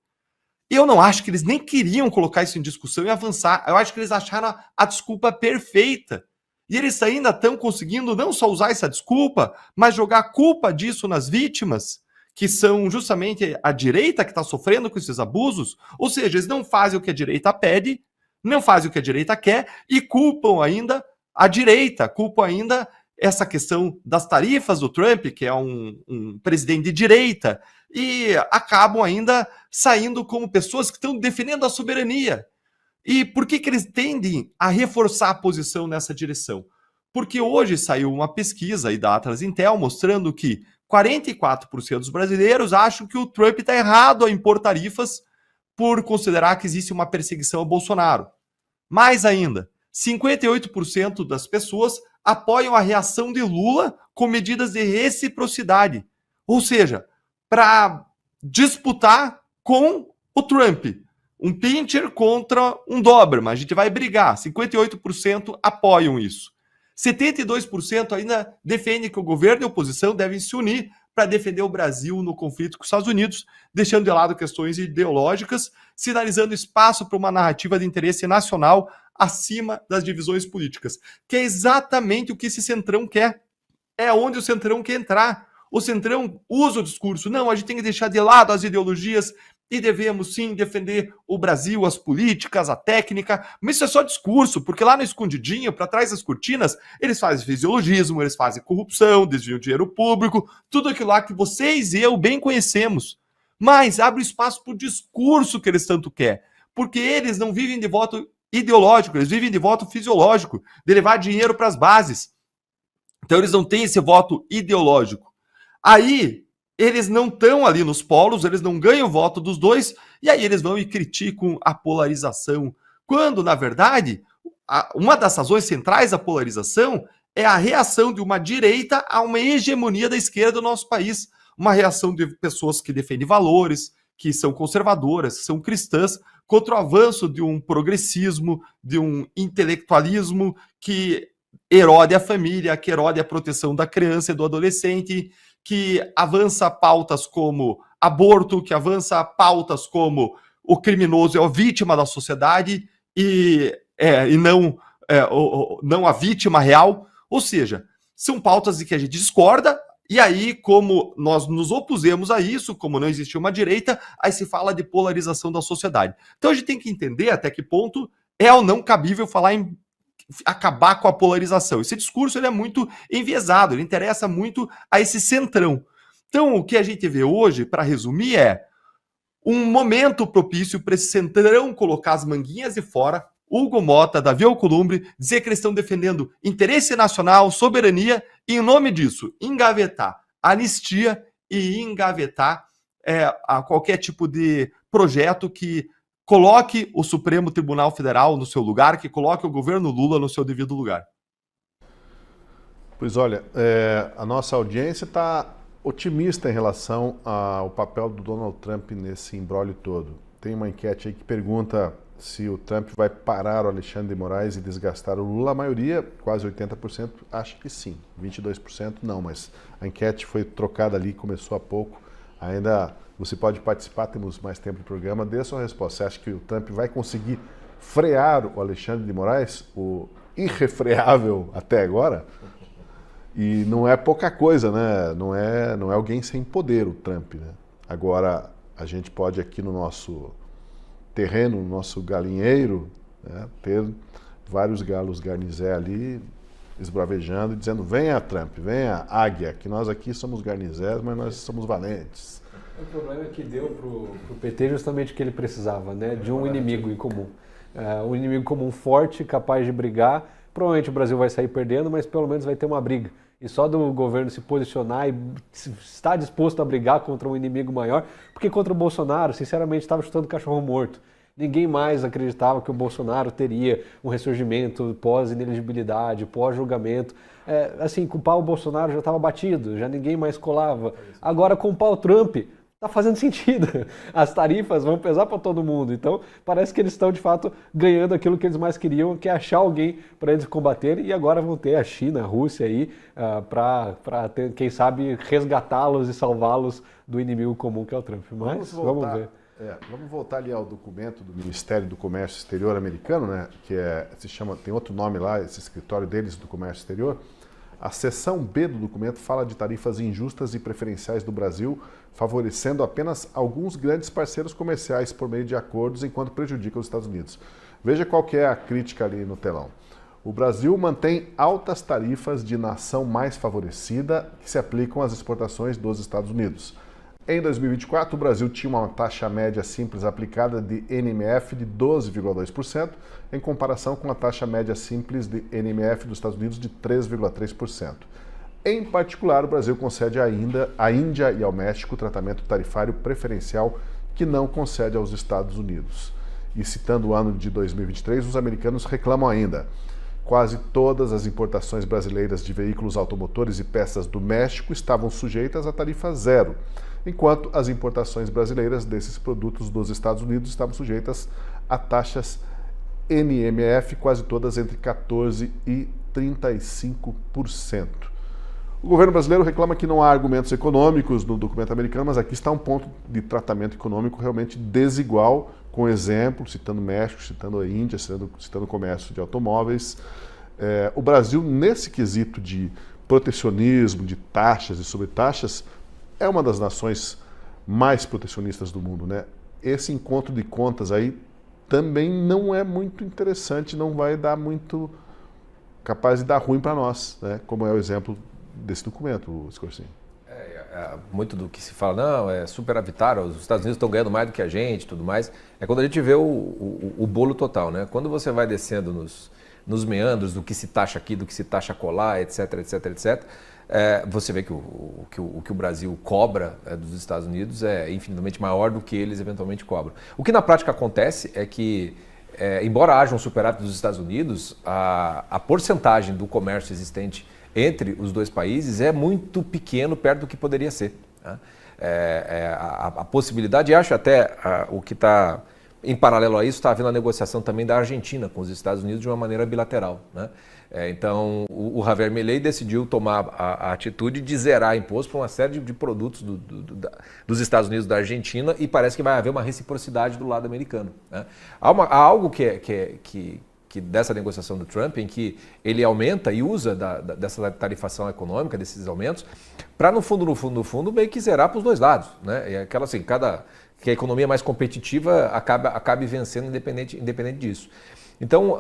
Eu não acho que eles nem queriam colocar isso em discussão e avançar. Eu acho que eles acharam a desculpa perfeita. E eles ainda estão conseguindo não só usar essa desculpa, mas jogar a culpa disso nas vítimas, que são justamente a direita que está sofrendo com esses abusos, ou seja, eles não fazem o que a direita pede, não fazem o que a direita quer e culpam ainda a direita, culpam ainda essa questão das tarifas do Trump, que é um presidente de direita, e acabam ainda saindo como pessoas que estão defendendo a soberania. E por que eles tendem a reforçar a posição nessa direção? Porque hoje saiu uma pesquisa aí da Atlas Intel mostrando que 44% dos brasileiros acham que o Trump está errado a impor tarifas por considerar que existe uma perseguição ao Bolsonaro. Mais ainda, 58% das pessoas apoiam a reação de Lula com medidas de reciprocidade. Ou seja, para disputar com o Trump. Um pincher contra um Doberman. A gente vai brigar. 58% apoiam isso. 72% ainda defendem que o governo e a oposição devem se unir para defender o Brasil no conflito com os Estados Unidos, deixando de lado questões ideológicas, sinalizando espaço para uma narrativa de interesse nacional acima das divisões políticas, que é exatamente o que esse Centrão quer. É onde o Centrão quer entrar. O Centrão usa o discurso. Não, a gente tem que deixar de lado as ideologias e devemos sim defender o Brasil, as políticas, a técnica, mas isso é só discurso, porque lá no escondidinho, para trás das cortinas, eles fazem fisiologismo, eles fazem corrupção, desviam dinheiro público, tudo aquilo lá que vocês e eu bem conhecemos. Mas abre espaço para o discurso que eles tanto querem, porque eles não vivem de voto ideológico, eles vivem de voto fisiológico, de levar dinheiro para as bases. Então eles não têm esse voto ideológico. Aí eles não estão ali nos polos, eles não ganham o voto dos dois, e aí eles vão e criticam a polarização. Quando, na verdade, uma das razões centrais da polarização é a reação de uma direita a uma hegemonia da esquerda do nosso país. Uma reação de pessoas que defendem valores, que são conservadoras, que são cristãs, contra o avanço de um progressismo, de um intelectualismo que erode a família, que erode a proteção da criança e do adolescente, que avança pautas como aborto, que avança pautas como o criminoso é a vítima da sociedade e não a vítima real. Ou seja, são pautas de que a gente discorda, e aí, como nós nos opusemos a isso, como não existia uma direita, aí se fala de polarização da sociedade. Então a gente tem que entender até que ponto é ou não cabível falar em acabar com a polarização. Esse discurso ele é muito enviesado, ele interessa muito a esse centrão. Então, o que a gente vê hoje, para resumir, é um momento propício para esse centrão colocar as manguinhas de fora, Hugo Mota, Davi Alcolumbre, dizer que eles estão defendendo interesse nacional, soberania, e em nome disso, engavetar anistia e engavetar a qualquer tipo de projeto que coloque o Supremo Tribunal Federal no seu lugar, que coloque o governo Lula no seu devido lugar. Pois olha, a nossa audiência está otimista em relação ao papel do Donald Trump nesse imbróglio todo. Tem uma enquete aí que pergunta se o Trump vai parar o Alexandre de Moraes e desgastar o Lula. A maioria, quase 80%, acha que sim. 22% não, mas a enquete foi trocada ali, começou há pouco. Ainda você pode participar, temos mais tempo de programa. Dê a sua resposta. Você acha que o Trump vai conseguir frear o Alexandre de Moraes, o irrefreável até agora? E não é pouca coisa, né? Não é alguém sem poder o Trump, né? Agora, a gente pode aqui no nosso terreno, no nosso galinheiro, né, ter vários galos garnizé ali esbravejando e dizendo: venha Trump, venha águia, que nós aqui somos garnizés, mas nós somos valentes. O problema é que deu para o PT justamente o que ele precisava, né? De um inimigo em comum. Um inimigo comum forte, capaz de brigar. Provavelmente o Brasil vai sair perdendo, mas pelo menos vai ter uma briga. E só do governo se posicionar e estar disposto a brigar contra um inimigo maior, porque contra o Bolsonaro, sinceramente, estava chutando cachorro morto. Ninguém mais acreditava que o Bolsonaro teria um ressurgimento pós-inelegibilidade, pós-julgamento. Assim, culpar o Bolsonaro já estava batido, já ninguém mais colava. Agora, culpar o Trump está fazendo sentido. As tarifas vão pesar para todo mundo. Então, parece que eles estão, de fato, ganhando aquilo que eles mais queriam, que é achar alguém para eles combaterem. E agora vão ter a China, a Rússia aí, para quem sabe, resgatá-los e salvá-los do inimigo comum que é o Trump. Mas vamos ver. Vamos voltar ali ao documento do Ministério do Comércio Exterior americano, né? Que se chama, tem outro nome lá, esse escritório deles do Comércio Exterior. A seção B do documento fala de tarifas injustas e preferenciais do Brasil, favorecendo apenas alguns grandes parceiros comerciais por meio de acordos, enquanto prejudica os Estados Unidos. Veja qual que é a crítica ali no telão. O Brasil mantém altas tarifas de nação mais favorecida que se aplicam às exportações dos Estados Unidos. Em 2024, o Brasil tinha uma taxa média simples aplicada de NMF de 12,2%, em comparação com a taxa média simples de NMF dos Estados Unidos de 3,3%. Em particular, o Brasil concede ainda à Índia e ao México tratamento tarifário preferencial que não concede aos Estados Unidos. E citando o ano de 2023, os americanos reclamam ainda: quase todas as importações brasileiras de veículos automotores e peças do México estavam sujeitas a tarifa zero, enquanto as importações brasileiras desses produtos dos Estados Unidos estavam sujeitas a taxas NMF, quase todas entre 14% e 35%. O governo brasileiro reclama que não há argumentos econômicos no documento americano, mas aqui está um ponto de tratamento econômico realmente desigual, com exemplo, citando México, citando a Índia, citando o comércio de automóveis. O Brasil, nesse quesito de protecionismo, de taxas e sobretaxas, é uma das nações mais protecionistas do mundo, né? Esse encontro de contas aí também não é muito interessante, não vai dar muito capaz de dar ruim para nós, né? Como é o exemplo desse documento, Scorsin. Muito do que se fala, não, é superavitário, os Estados Unidos estão ganhando mais do que a gente, tudo mais, é quando a gente vê o bolo total, né? Quando você vai descendo nos meandros do que se taxa aqui, do que se taxa colar, etc, etc, etc, você vê que o que o Brasil cobra dos Estados Unidos é infinitamente maior do que eles eventualmente cobram. O que na prática acontece é que, embora haja um superávit dos Estados Unidos, a porcentagem do comércio existente entre os dois países é muito pequeno perto do que poderia ser, né? A possibilidade, e acho até o que está em paralelo a isso, está havendo a negociação também da Argentina com os Estados Unidos de uma maneira bilateral, né? Então, o Javier Milei decidiu tomar a atitude de zerar imposto para uma série de produtos dos Estados Unidos e da Argentina, e parece que vai haver uma reciprocidade do lado americano, né? Há algo que dessa negociação do Trump, em que ele aumenta e usa dessa tarifação econômica, desses aumentos, para no fundo, meio que zerar para os dois lados, né? É aquela assim, que a economia mais competitiva acabe vencendo independente disso. Então,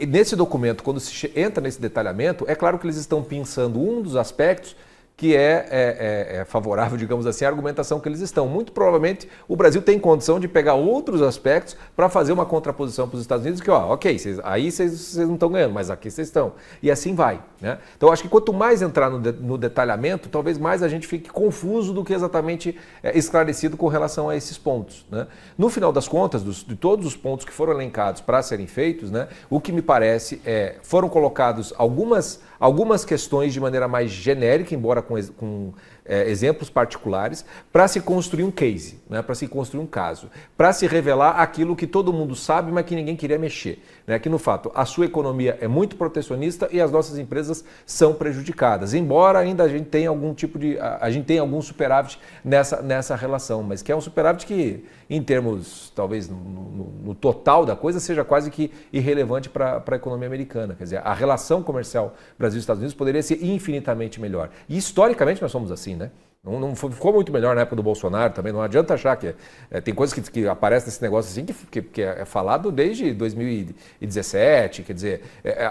nesse documento, quando se entra nesse detalhamento, é claro que eles estão pensando um dos aspectos que é favorável, digamos assim, à argumentação que eles estão. Muito provavelmente o Brasil tem condição de pegar outros aspectos para fazer uma contraposição para os Estados Unidos, que, ok, vocês não estão ganhando, mas aqui vocês estão. E assim vai, né? Então, acho que quanto mais entrar no detalhamento, talvez mais a gente fique confuso do que exatamente esclarecido com relação a esses pontos, né? No final das contas, de todos os pontos que foram elencados para serem feitos, né, o que me parece foram colocados algumas questões de maneira mais genérica, embora com exemplos particulares, para se construir um case, né? Para se construir um caso, para se revelar aquilo que todo mundo sabe, mas que ninguém queria mexer, né? Que no fato, a sua economia é muito protecionista e as nossas empresas são prejudicadas, embora ainda a gente tenha algum superávit nessa relação, mas que é um superávit que, em termos, talvez no total da coisa, seja quase que irrelevante para a economia americana. Quer dizer, a relação comercial Brasil-Estados Unidos poderia ser infinitamente melhor. E historicamente nós somos assim, né? Não ficou muito melhor na época do Bolsonaro também, não adianta achar que tem coisas que aparecem nesse negócio assim que é falado desde 2017, quer dizer,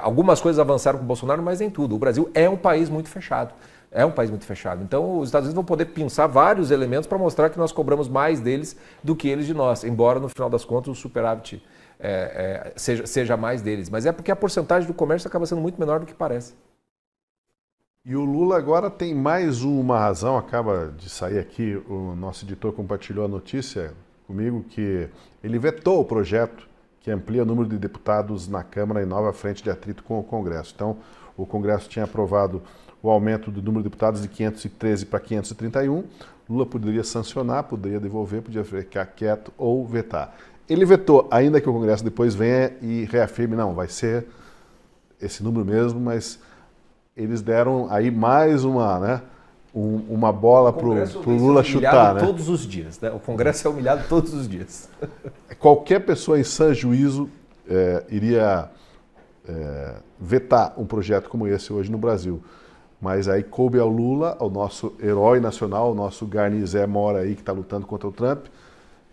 algumas coisas avançaram com o Bolsonaro, mas nem tudo. O Brasil é um país muito fechado. É um país muito fechado. Então, os Estados Unidos vão poder pensar vários elementos para mostrar que nós cobramos mais deles do que eles de nós, embora, no final das contas, o superávit seja mais deles. Mas é porque a porcentagem do comércio acaba sendo muito menor do que parece. E o Lula agora tem mais uma razão, acaba de sair aqui, o nosso editor compartilhou a notícia comigo, que ele vetou o projeto que amplia o número de deputados na Câmara em nova frente de atrito com o Congresso. Então, o Congresso tinha aprovado o aumento do número de deputados de 513 para 531, Lula poderia sancionar, poderia devolver, podia ficar quieto ou vetar. Ele vetou, ainda que o Congresso depois venha e reafirme, não, vai ser esse número mesmo, mas eles deram aí mais uma bola para o Lula chutar, né? Todos os dias, né? O Congresso é humilhado todos os dias. Qualquer pessoa em sã juízo iria vetar um projeto como esse hoje no Brasil. Mas aí coube ao Lula, ao nosso herói nacional, o nosso Garnizé Mora aí, que está lutando contra o Trump,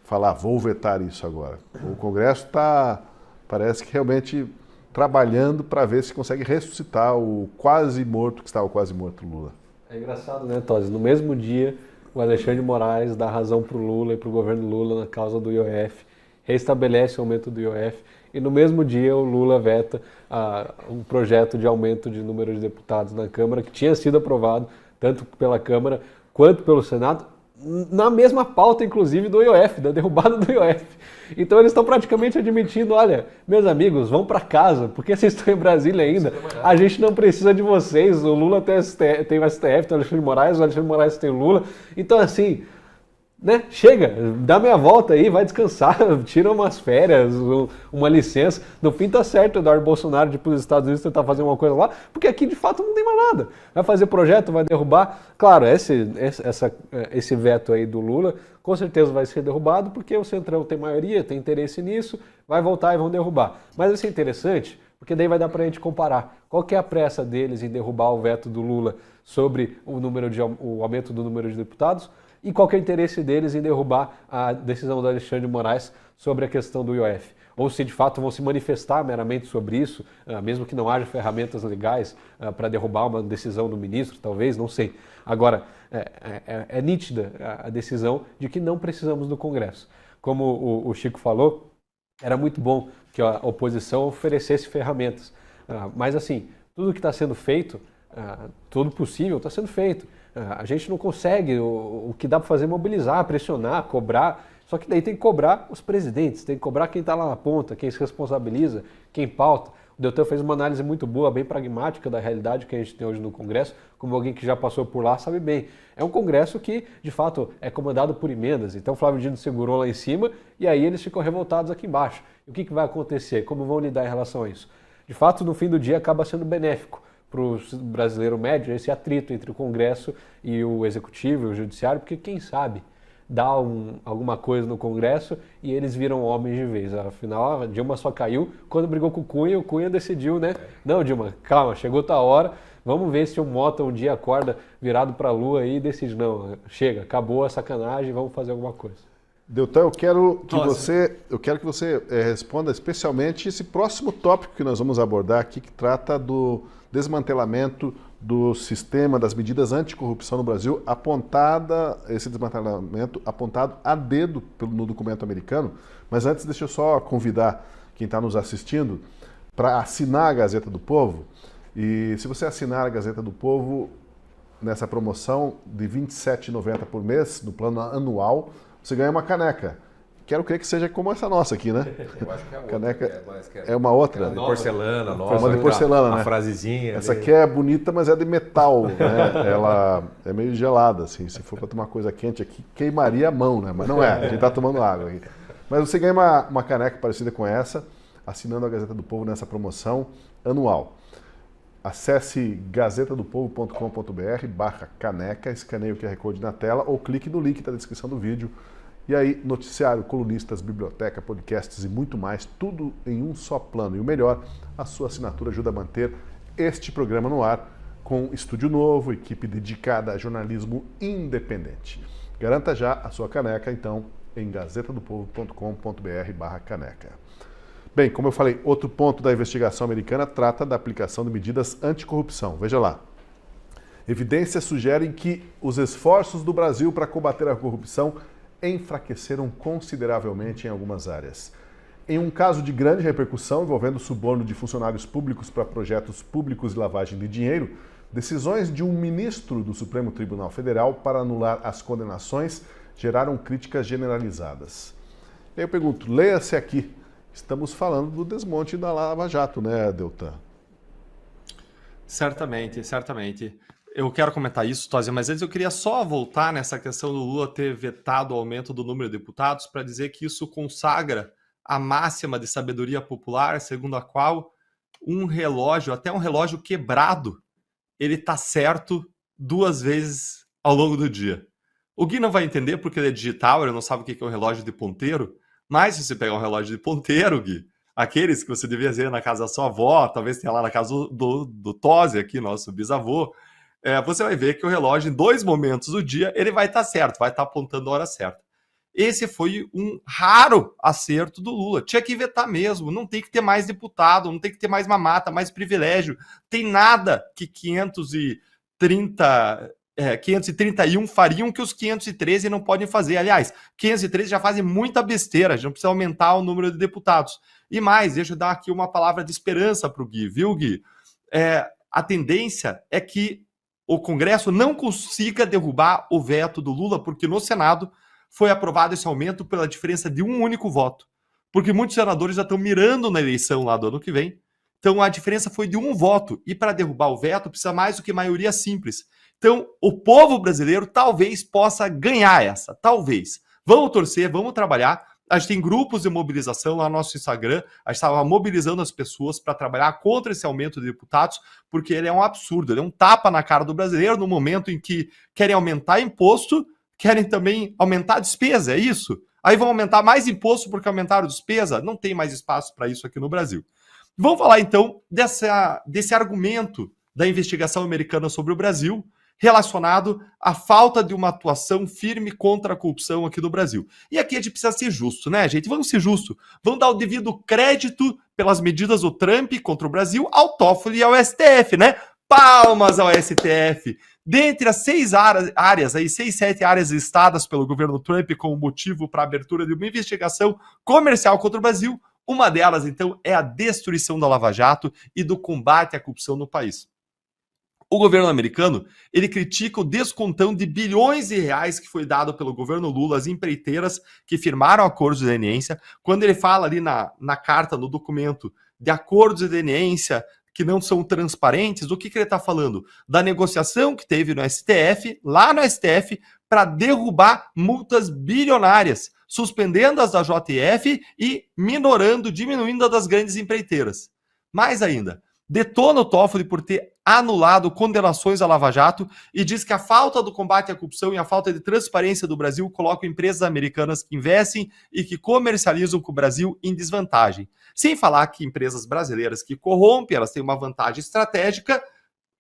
falar, vou vetar isso agora. O Congresso está, parece que realmente trabalhando para ver se consegue ressuscitar o quase morto, que estava quase morto Lula. É engraçado, né, Tosi? No mesmo dia, o Alexandre de Moraes dá razão para o Lula e para o governo Lula na causa do IOF, reestabelece o aumento do IOF, e no mesmo dia o Lula veta um projeto de aumento de número de deputados na Câmara, que tinha sido aprovado tanto pela Câmara quanto pelo Senado, na mesma pauta, inclusive, do IOF, da derrubada do IOF. Então eles estão praticamente admitindo, olha, meus amigos, vão para casa, porque vocês estão em Brasília ainda, a gente não precisa de vocês, o Lula tem o STF, tem o Alexandre de Moraes, o Alexandre de Moraes tem o Lula, então assim, né, chega, dá meia volta aí, vai descansar, tira umas férias, uma licença. No fim tá certo o Eduardo Bolsonaro de ir para os Estados Unidos tentar fazer uma coisa lá, porque aqui de fato não tem mais nada. Vai fazer projeto, vai derrubar. Claro, esse veto aí do Lula com certeza vai ser derrubado, porque o Centrão tem maioria, tem interesse nisso, vai voltar e vão derrubar. Mas vai ser interessante, porque daí vai dar para a gente comparar qual que é a pressa deles em derrubar o veto do Lula sobre o aumento do número de deputados, e qual que é o interesse deles em derrubar a decisão do Alexandre de Moraes sobre a questão do IOF. Ou se de fato vão se manifestar meramente sobre isso, mesmo que não haja ferramentas legais para derrubar uma decisão do ministro, talvez, não sei. Agora, é nítida a decisão de que não precisamos do Congresso. Como o Chico falou, era muito bom que a oposição oferecesse ferramentas. Mas assim, tudo que está sendo feito, tudo possível está sendo feito. A gente não consegue, o que dá para fazer é mobilizar, pressionar, cobrar, só que daí tem que cobrar os presidentes, tem que cobrar quem está lá na ponta, quem se responsabiliza, quem pauta. O Deltan fez uma análise muito boa, bem pragmática da realidade que a gente tem hoje no Congresso, como alguém que já passou por lá sabe bem. É um Congresso que, de fato, é comandado por emendas, então o Flávio Dino segurou lá em cima e aí eles ficam revoltados aqui embaixo. E o que vai acontecer? Como vão lidar em relação a isso? De fato, no fim do dia acaba sendo benéfico para o brasileiro médio esse atrito entre o Congresso e o Executivo e o Judiciário, porque quem sabe dá alguma coisa no Congresso e eles viram homens de vez. Afinal, a Dilma só caiu quando brigou com o Cunha decidiu, né? Não, Dilma, calma, chegou tua hora, vamos ver se o Mota um dia acorda virado para a lua aí e decide, não, chega, acabou a sacanagem, vamos fazer alguma coisa. Deltan, eu quero que você responda especialmente esse próximo tópico que nós vamos abordar aqui, que trata do desmantelamento do sistema das medidas anticorrupção no Brasil, esse desmantelamento apontado a dedo no documento americano. Mas antes, deixa eu só convidar quem está nos assistindo para assinar a Gazeta do Povo. E se você assinar a Gazeta do Povo nessa promoção de R$ 27,90 por mês, no plano anual, você ganha uma caneca. Quero crer que seja como essa nossa aqui, né? Eu acho que é a outra. Caneca é uma outra? De porcelana, nova. Uma de porcelana, né? Uma frasezinha. Essa aqui é bonita, mas é de metal, né? Ela é meio gelada, assim. Se for para tomar coisa quente aqui, queimaria a mão, né? Mas não é, a gente está tomando água aqui. Mas você ganha uma caneca parecida com essa, assinando a Gazeta do Povo nessa promoção anual. Acesse gazetadopovo.com.br/caneca, escaneie o QR Code na tela ou clique no link da descrição do vídeo. E aí, noticiário, colunistas, biblioteca, podcasts e muito mais, tudo em um só plano. E o melhor, a sua assinatura ajuda a manter este programa no ar, com estúdio novo, equipe dedicada a jornalismo independente. Garanta já a sua caneca, então, em gazetadopovo.com.br/caneca. Bem, como eu falei, outro ponto da investigação americana trata da aplicação de medidas anticorrupção. Veja lá. Evidências sugerem que os esforços do Brasil para combater a corrupção enfraqueceram consideravelmente em algumas áreas. Em um caso de grande repercussão envolvendo suborno de funcionários públicos para projetos públicos e lavagem de dinheiro, decisões de um ministro do Supremo Tribunal Federal para anular as condenações geraram críticas generalizadas. E aí eu pergunto, leia-se aqui, estamos falando do desmonte da Lava Jato, né, Deltan? Certamente, certamente. Eu quero comentar isso, Tosi, mas antes eu queria só voltar nessa questão do Lula ter vetado o aumento do número de deputados para dizer que isso consagra a máxima de sabedoria popular, segundo a qual um relógio, até um relógio quebrado, ele está certo 2 vezes ao longo do dia. O Gui não vai entender porque ele é digital, ele não sabe o que é um relógio de ponteiro, mas se você pegar um relógio de ponteiro, Gui, aqueles que você devia ver na casa da sua avó, talvez tenha lá na casa do Tosi aqui, nosso bisavô, você vai ver que o relógio, em 2 momentos do dia, ele vai estar certo, vai estar apontando a hora certa. Esse foi um raro acerto do Lula. Tinha que vetar mesmo, não tem que ter mais deputado, não tem que ter mais mamata, mais privilégio. Tem nada que 531 fariam que os 513 não podem fazer. Aliás, 513 já fazem muita besteira, a gente não precisa aumentar o número de deputados. E mais, deixa eu dar aqui uma palavra de esperança para o Gui, viu, Gui? A tendência é que o Congresso não consiga derrubar o veto do Lula, porque no Senado foi aprovado esse aumento pela diferença de um único voto. Porque muitos senadores já estão mirando na eleição lá do ano que vem. Então a diferença foi de um voto. E para derrubar o veto precisa mais do que maioria simples. Então o povo brasileiro talvez possa ganhar essa. Talvez. Vamos torcer, vamos trabalhar. A gente tem grupos de mobilização lá no nosso Instagram. A gente estava mobilizando as pessoas para trabalhar contra esse aumento de deputados, porque ele é um absurdo. Ele é um tapa na cara do brasileiro no momento em que querem aumentar imposto, querem também aumentar a despesa, é isso? Aí vão aumentar mais imposto porque aumentaram a despesa? Não tem mais espaço para isso aqui no Brasil. Vamos falar então desse argumento da investigação americana sobre o Brasil, relacionado à falta de uma atuação firme contra a corrupção aqui no Brasil. E aqui a gente precisa ser justo, né, gente? Vamos ser justo. Vamos dar o devido crédito pelas medidas do Trump contra o Brasil ao Toffoli e ao STF, né? Palmas ao STF. Dentre as 6 áreas, 7 áreas listadas pelo governo Trump como motivo para a abertura de uma investigação comercial contra o Brasil, uma delas, então, é a destruição da Lava Jato e do combate à corrupção no país. O governo americano, ele critica o descontão de bilhões de reais que foi dado pelo governo Lula às empreiteiras que firmaram acordos de leniência. Quando ele fala ali na carta, no documento, de acordos de leniência que não são transparentes, do que ele está falando? Da negociação que teve no STF, lá no STF, para derrubar multas bilionárias, suspendendo as da JF e diminuindo as das grandes empreiteiras. Mais ainda, detona o Toffoli por ter anulado condenações à Lava Jato e diz que a falta do combate à corrupção e a falta de transparência do Brasil colocam empresas americanas que investem e que comercializam com o Brasil em desvantagem. Sem falar que empresas brasileiras que corrompem, elas têm uma vantagem estratégica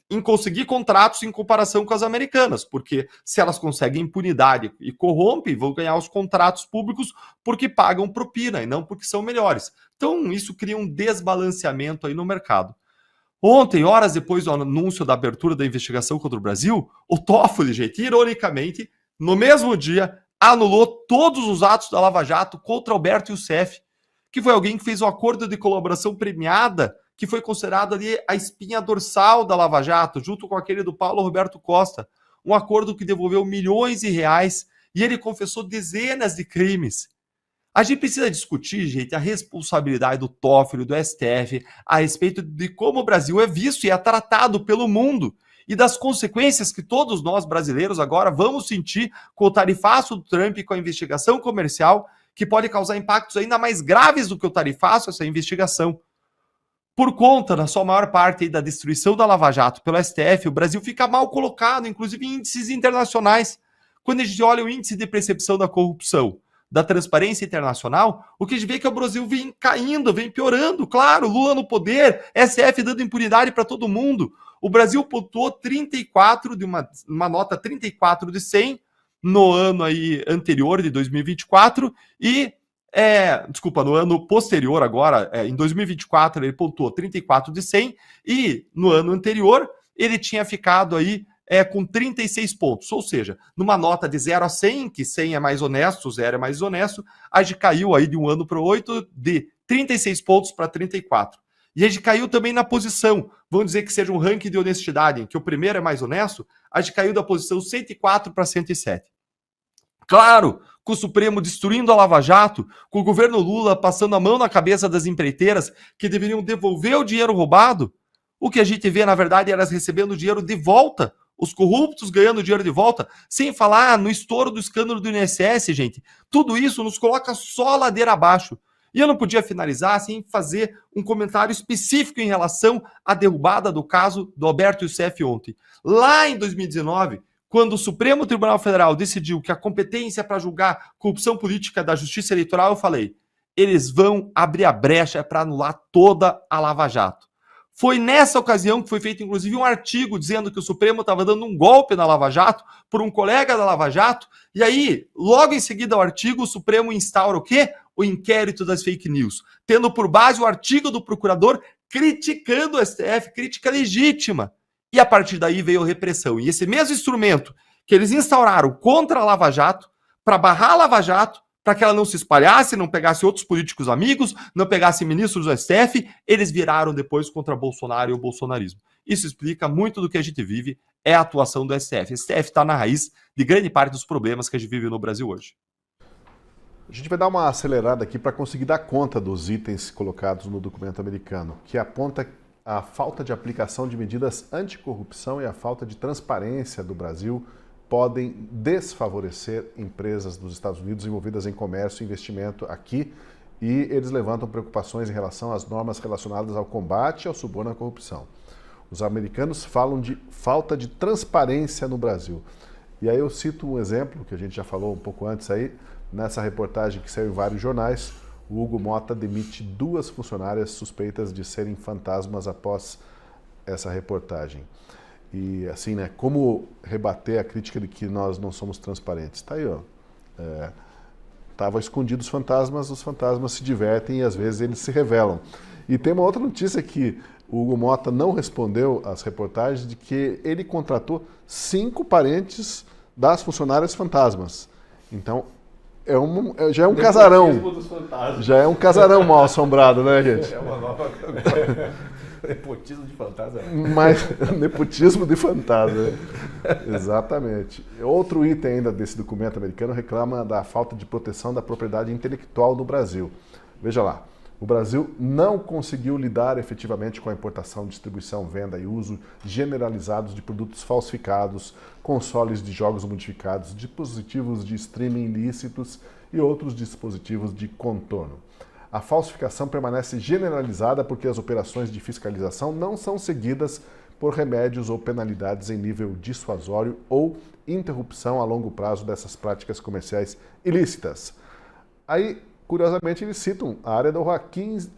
em conseguir contratos em comparação com as americanas, porque se elas conseguem impunidade e corrompem, vão ganhar os contratos públicos porque pagam propina e não porque são melhores. Então isso cria um desbalanceamento aí no mercado. Ontem, horas depois do anúncio da abertura da investigação contra o Brasil, o Toffoli, gente, ironicamente, no mesmo dia, anulou todos os atos da Lava Jato contra Alberto Youssef, que foi alguém que fez um acordo de colaboração premiada, que foi considerado ali a espinha dorsal da Lava Jato, junto com aquele do Paulo Roberto Costa. Um acordo que devolveu milhões de reais e ele confessou dezenas de crimes. A gente precisa discutir, gente, a responsabilidade do Toffoli, do STF, a respeito de como o Brasil é visto e é tratado pelo mundo e das consequências que todos nós brasileiros agora vamos sentir com o tarifaço do Trump e com a investigação comercial, que pode causar impactos ainda mais graves do que o tarifaço, essa investigação. Por conta, na sua maior parte, da destruição da Lava Jato pelo STF, o Brasil fica mal colocado, inclusive em índices internacionais. Quando a gente olha o índice de percepção da corrupção, da Transparência Internacional, o que a gente vê é que o Brasil vem caindo, vem piorando. Claro, Lula no poder, STF dando impunidade para todo mundo. O Brasil pontuou 34, de uma nota 34 de 100 no ano aí anterior, de 2024, e, no ano posterior agora, em 2024 ele pontuou 34 de 100, e no ano anterior ele tinha ficado aí com 36 pontos, ou seja, numa nota de 0 a 100, que 100 é mais honesto, 0 é mais honesto, a gente caiu aí de um ano para o 8, de 36 pontos para 34. E a gente caiu também na posição, vamos dizer que seja um ranking de honestidade, em que o primeiro é mais honesto, a gente caiu da posição 104 para 107. Claro, com o Supremo destruindo a Lava Jato, com o governo Lula passando a mão na cabeça das empreiteiras que deveriam devolver o dinheiro roubado, o que a gente vê, na verdade, é elas recebendo o dinheiro de volta, os corruptos ganhando dinheiro de volta, sem falar no estouro do escândalo do INSS, gente. Tudo isso nos coloca só ladeira abaixo. E eu não podia finalizar sem fazer um comentário específico em relação à derrubada do caso do Alberto Youssef ontem. Lá em 2019, quando o Supremo Tribunal Federal decidiu que a competência para julgar corrupção política da Justiça Eleitoral, eu falei, eles vão abrir a brecha para anular toda a Lava Jato. Foi nessa ocasião que foi feito, inclusive, um artigo dizendo que o Supremo estava dando um golpe na Lava Jato por um colega da Lava Jato. E aí, logo em seguida ao artigo, o Supremo instaura o quê? O inquérito das fake news, tendo por base o artigo do procurador criticando o STF, crítica legítima. E a partir daí veio a repressão. E esse mesmo instrumento que eles instauraram contra a Lava Jato, para barrar a Lava Jato, para que ela não se espalhasse, não pegasse outros políticos amigos, não pegasse ministros do STF, eles viraram depois contra Bolsonaro e o bolsonarismo. Isso explica muito do que a gente vive, é a atuação do STF. O STF está na raiz de grande parte dos problemas que a gente vive no Brasil hoje. A gente vai dar uma acelerada aqui para conseguir dar conta dos itens colocados no documento americano, que aponta a falta de aplicação de medidas anticorrupção e a falta de transparência do Brasil podem desfavorecer empresas dos Estados Unidos envolvidas em comércio e investimento aqui, e eles levantam preocupações em relação às normas relacionadas ao combate ao suborno à corrupção. Os americanos falam de falta de transparência no Brasil. E aí eu cito um exemplo que a gente já falou um pouco antes aí, nessa reportagem que saiu em vários jornais. O Hugo Motta demite 2 funcionárias suspeitas de serem fantasmas após essa reportagem. E assim, né, como rebater a crítica de que nós não somos transparentes? Tá aí, ó. Tava escondidos os fantasmas se divertem e às vezes eles se revelam. E tem uma outra notícia que o Hugo Motta não respondeu às reportagens de que ele contratou 5 parentes das funcionárias fantasmas. Então, já é um casarão. Já é um casarão mal assombrado, né, gente? É uma nova... Nepotismo de fantasma. Mas, nepotismo de fantasma. Exatamente. Outro item ainda desse documento americano reclama da falta de proteção da propriedade intelectual no Brasil. Veja lá, o Brasil não conseguiu lidar efetivamente com a importação, distribuição, venda e uso generalizados de produtos falsificados, consoles de jogos modificados, dispositivos de streaming ilícitos e outros dispositivos de contorno. A falsificação permanece generalizada porque as operações de fiscalização não são seguidas por remédios ou penalidades em nível dissuasório ou interrupção a longo prazo dessas práticas comerciais ilícitas. Aí, curiosamente, eles citam a área da Rua 15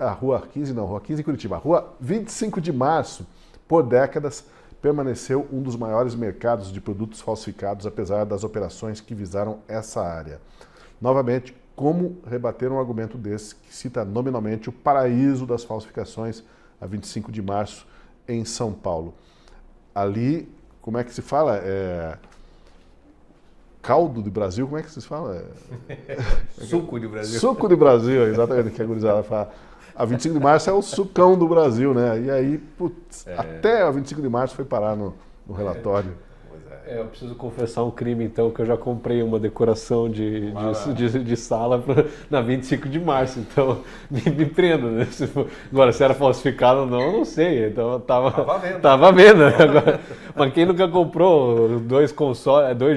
em Curitiba. A Rua 25 de Março, por décadas, permaneceu um dos maiores mercados de produtos falsificados, apesar das operações que visaram essa área. Novamente, como rebater um argumento desse que cita nominalmente o paraíso das falsificações a 25 de março em São Paulo? Ali, como é que se fala? Caldo de Brasil, como é que se fala? Suco de Brasil. Suco de Brasil, exatamente, que a gurizada fala. A 25 de março é o sucão do Brasil, né? E aí, putz, até a 25 de março foi parar no relatório. Eu preciso confessar um crime, então, que eu já comprei uma decoração de sala na 25 de março, então me prendo, né? Agora, se era falsificado ou não, eu não sei, então tava vendo. Agora, mas quem nunca comprou 2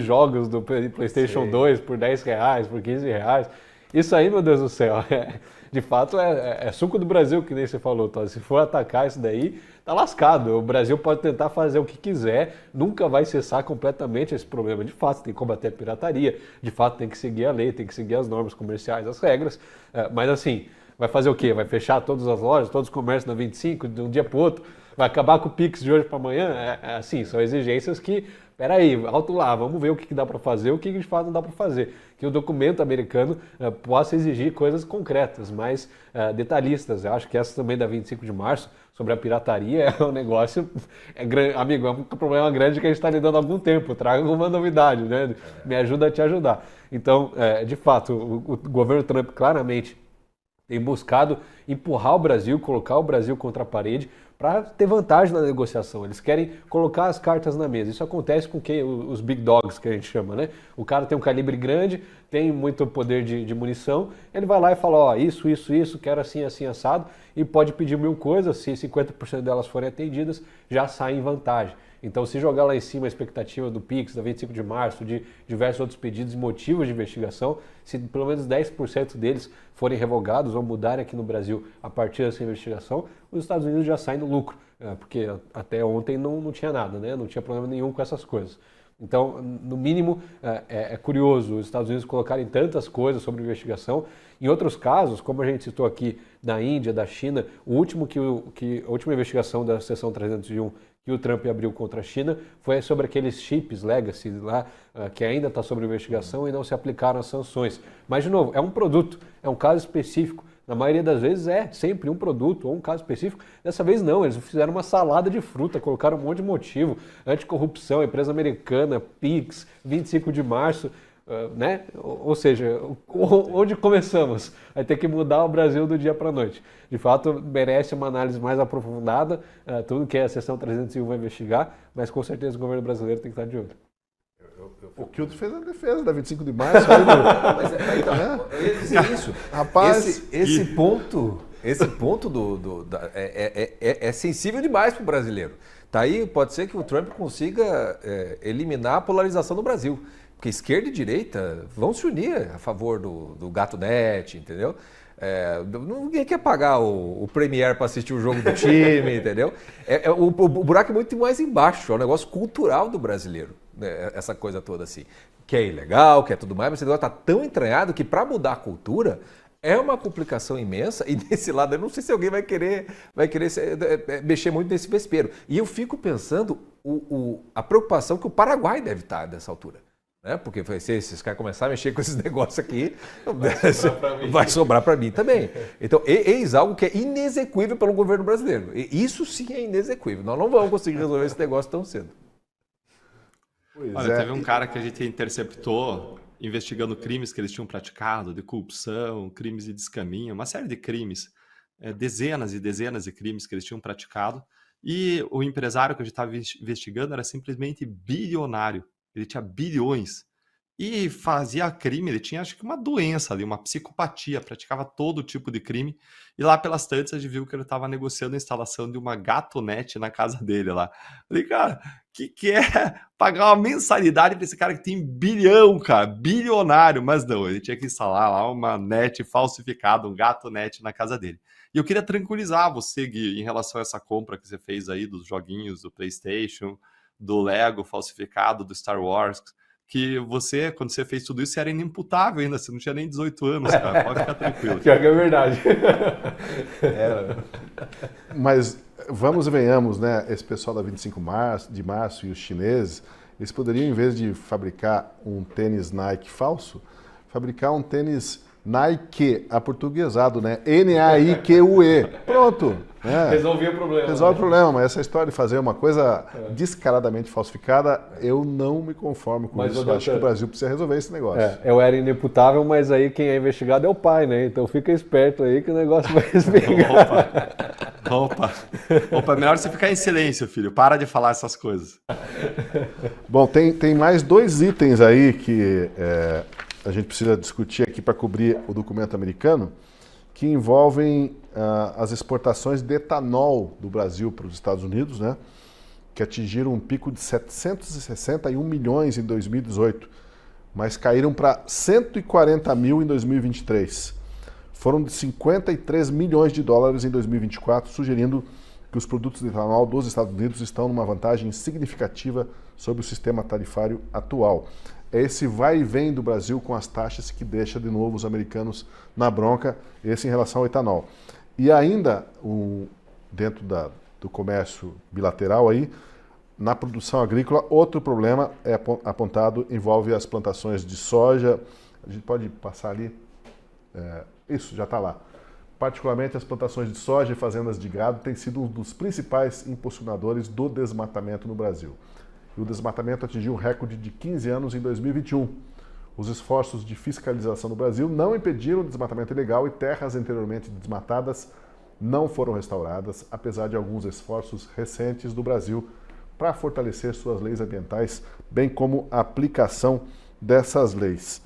jogos do PlayStation 2 por R$10, por R$15? Isso aí, meu Deus do céu, de fato é suco do Brasil, que nem você falou, tá? Se for atacar isso daí, tá lascado. O Brasil pode tentar fazer o que quiser, nunca vai cessar completamente esse problema. De fato, tem que combater a pirataria, de fato tem que seguir a lei, tem que seguir as normas comerciais, as regras, mas assim, vai fazer o quê? Vai fechar todas as lojas, todos os comércios na 25, de um dia para o outro? Vai acabar com o Pix de hoje para amanhã? Assim, são exigências que, peraí, alto lá, vamos ver o que dá para fazer, o que de fato não dá para fazer. Que o documento americano possa exigir coisas concretas, mais detalhistas. Eu acho que essa também da 25 de março, sobre a pirataria, é um negócio, amigo, é um problema grande que a gente está lidando há algum tempo. Traga alguma novidade, né? Me ajuda a te ajudar. Então, de fato, o governo Trump claramente tem buscado empurrar o Brasil, colocar o Brasil contra a parede para ter vantagem na negociação. Eles querem colocar as cartas na mesa. Isso acontece com os big dogs, que a gente chama, né? O cara tem um calibre grande, tem muito poder de munição, ele vai lá e fala, ó, isso, quero assim, assim, assado, e pode pedir 1000 coisas, se 50% delas forem atendidas, já sai em vantagem. Então, se jogar lá em cima a expectativa do Pix, da 25 de março, de diversos outros pedidos e motivos de investigação, se pelo menos 10% deles forem revogados ou mudarem aqui no Brasil a partir dessa investigação, os Estados Unidos já saem no lucro, porque até ontem não tinha nada, né? Não tinha problema nenhum com essas coisas. Então, no mínimo, é curioso os Estados Unidos colocarem tantas coisas sobre investigação. Em outros casos, como a gente citou aqui, da Índia, da China, a última investigação da seção 301 que o Trump abriu contra a China foi sobre aqueles chips legacy lá, que ainda está sob investigação e não se aplicaram as sanções. Mas, de novo, é um produto, é um caso específico. Na maioria das vezes é sempre um produto ou um caso específico. Dessa vez não, eles fizeram uma salada de fruta, colocaram um monte de motivo. Anticorrupção, empresa americana, PIX, 25 de março, né? Ou seja, onde começamos? Vai ter que mudar o Brasil do dia para a noite. De fato, merece uma análise mais aprofundada, tudo que a seção 301 vai investigar, mas com certeza o governo brasileiro tem que estar de olho. O Kilton fez a defesa da 25 de março. Aí, Então, eu ia dizer isso. Rapaz, esse ponto é sensível demais para o brasileiro. Tá aí, pode ser que o Trump consiga eliminar a polarização no Brasil. Porque esquerda e direita vão se unir a favor do gato net, entendeu? Ninguém quer pagar o Premier para assistir o jogo do time, entendeu? O buraco é muito mais embaixo, é um negócio cultural do brasileiro, né? Essa coisa toda assim. Que é ilegal, que é tudo mais, mas esse negócio está tão entranhado que para mudar a cultura é uma complicação imensa e desse lado eu não sei se alguém vai querer mexer muito nesse vespeiro. E eu fico pensando a preocupação que o Paraguai deve estar nessa altura. Porque se esses caras começarem a mexer com esses negócios aqui, vai sobrar para mim também. Então, eis algo que é inexequível pelo governo brasileiro. Isso sim é inexequível. Nós não vamos conseguir resolver esse negócio tão cedo. Olha, teve um cara que a gente interceptou investigando crimes que eles tinham praticado, de corrupção, crimes de descaminho, uma série de crimes, dezenas e dezenas de crimes que eles tinham praticado. E o empresário que a gente estava investigando era simplesmente bilionário. Ele tinha bilhões e fazia crime, ele tinha acho que uma doença ali, uma psicopatia, praticava todo tipo de crime. E lá pelas tantas a gente viu que ele estava negociando a instalação de uma gatonete na casa dele lá. Falei, cara, que é pagar uma mensalidade para esse cara que tem bilhão, cara, bilionário. Mas não, ele tinha que instalar lá uma net falsificada, um gatonete na casa dele. E eu queria tranquilizar você, Gui, em relação a essa compra que você fez aí dos joguinhos do PlayStation, do Lego falsificado, do Star Wars, que você, quando você fez tudo isso, você era inimputável ainda, você não tinha nem 18 anos, cara, pode ficar tranquilo. Pior que é verdade. Mas vamos e venhamos, né? Esse pessoal da 25 de março e os chineses, eles poderiam, em vez de fabricar um tênis Nike falso, fabricar um tênis Nike, aportuguesado, né? N-A-I-Q-U-E. Pronto. Resolvia o problema. Resolve o problema, mas essa história de fazer uma coisa descaradamente falsificada, eu não me conformo com isso. Eu acho que o Brasil precisa resolver esse negócio. Eu era inimputável, mas aí quem é investigado é o pai, né? Então fica esperto aí que o negócio vai espegar. Opa, melhor você ficar em silêncio, filho. Para de falar essas coisas. Bom, tem mais dois itens aí que a gente precisa discutir aqui para cobrir o documento americano, que envolvem as exportações de etanol do Brasil para os Estados Unidos, né, que atingiram um pico de 761 milhões em 2018, mas caíram para 140 mil em 2023. Foram de 53 milhões de dólares em 2024, sugerindo que os produtos de etanol dos Estados Unidos estão numa vantagem significativa sobre o sistema tarifário atual. É esse vai e vem do Brasil com as taxas que deixa de novo os americanos na bronca, esse em relação ao etanol. E ainda, dentro do comércio bilateral aí, na produção agrícola, outro problema é apontado, envolve as plantações de soja. A gente pode passar ali? Isso, já está lá. Particularmente as plantações de soja e fazendas de gado têm sido um dos principais impulsionadores do desmatamento no Brasil. E o desmatamento atingiu um recorde de 15 anos em 2021. Os esforços de fiscalização no Brasil não impediram o desmatamento ilegal e terras anteriormente desmatadas não foram restauradas, apesar de alguns esforços recentes do Brasil para fortalecer suas leis ambientais, bem como a aplicação dessas leis.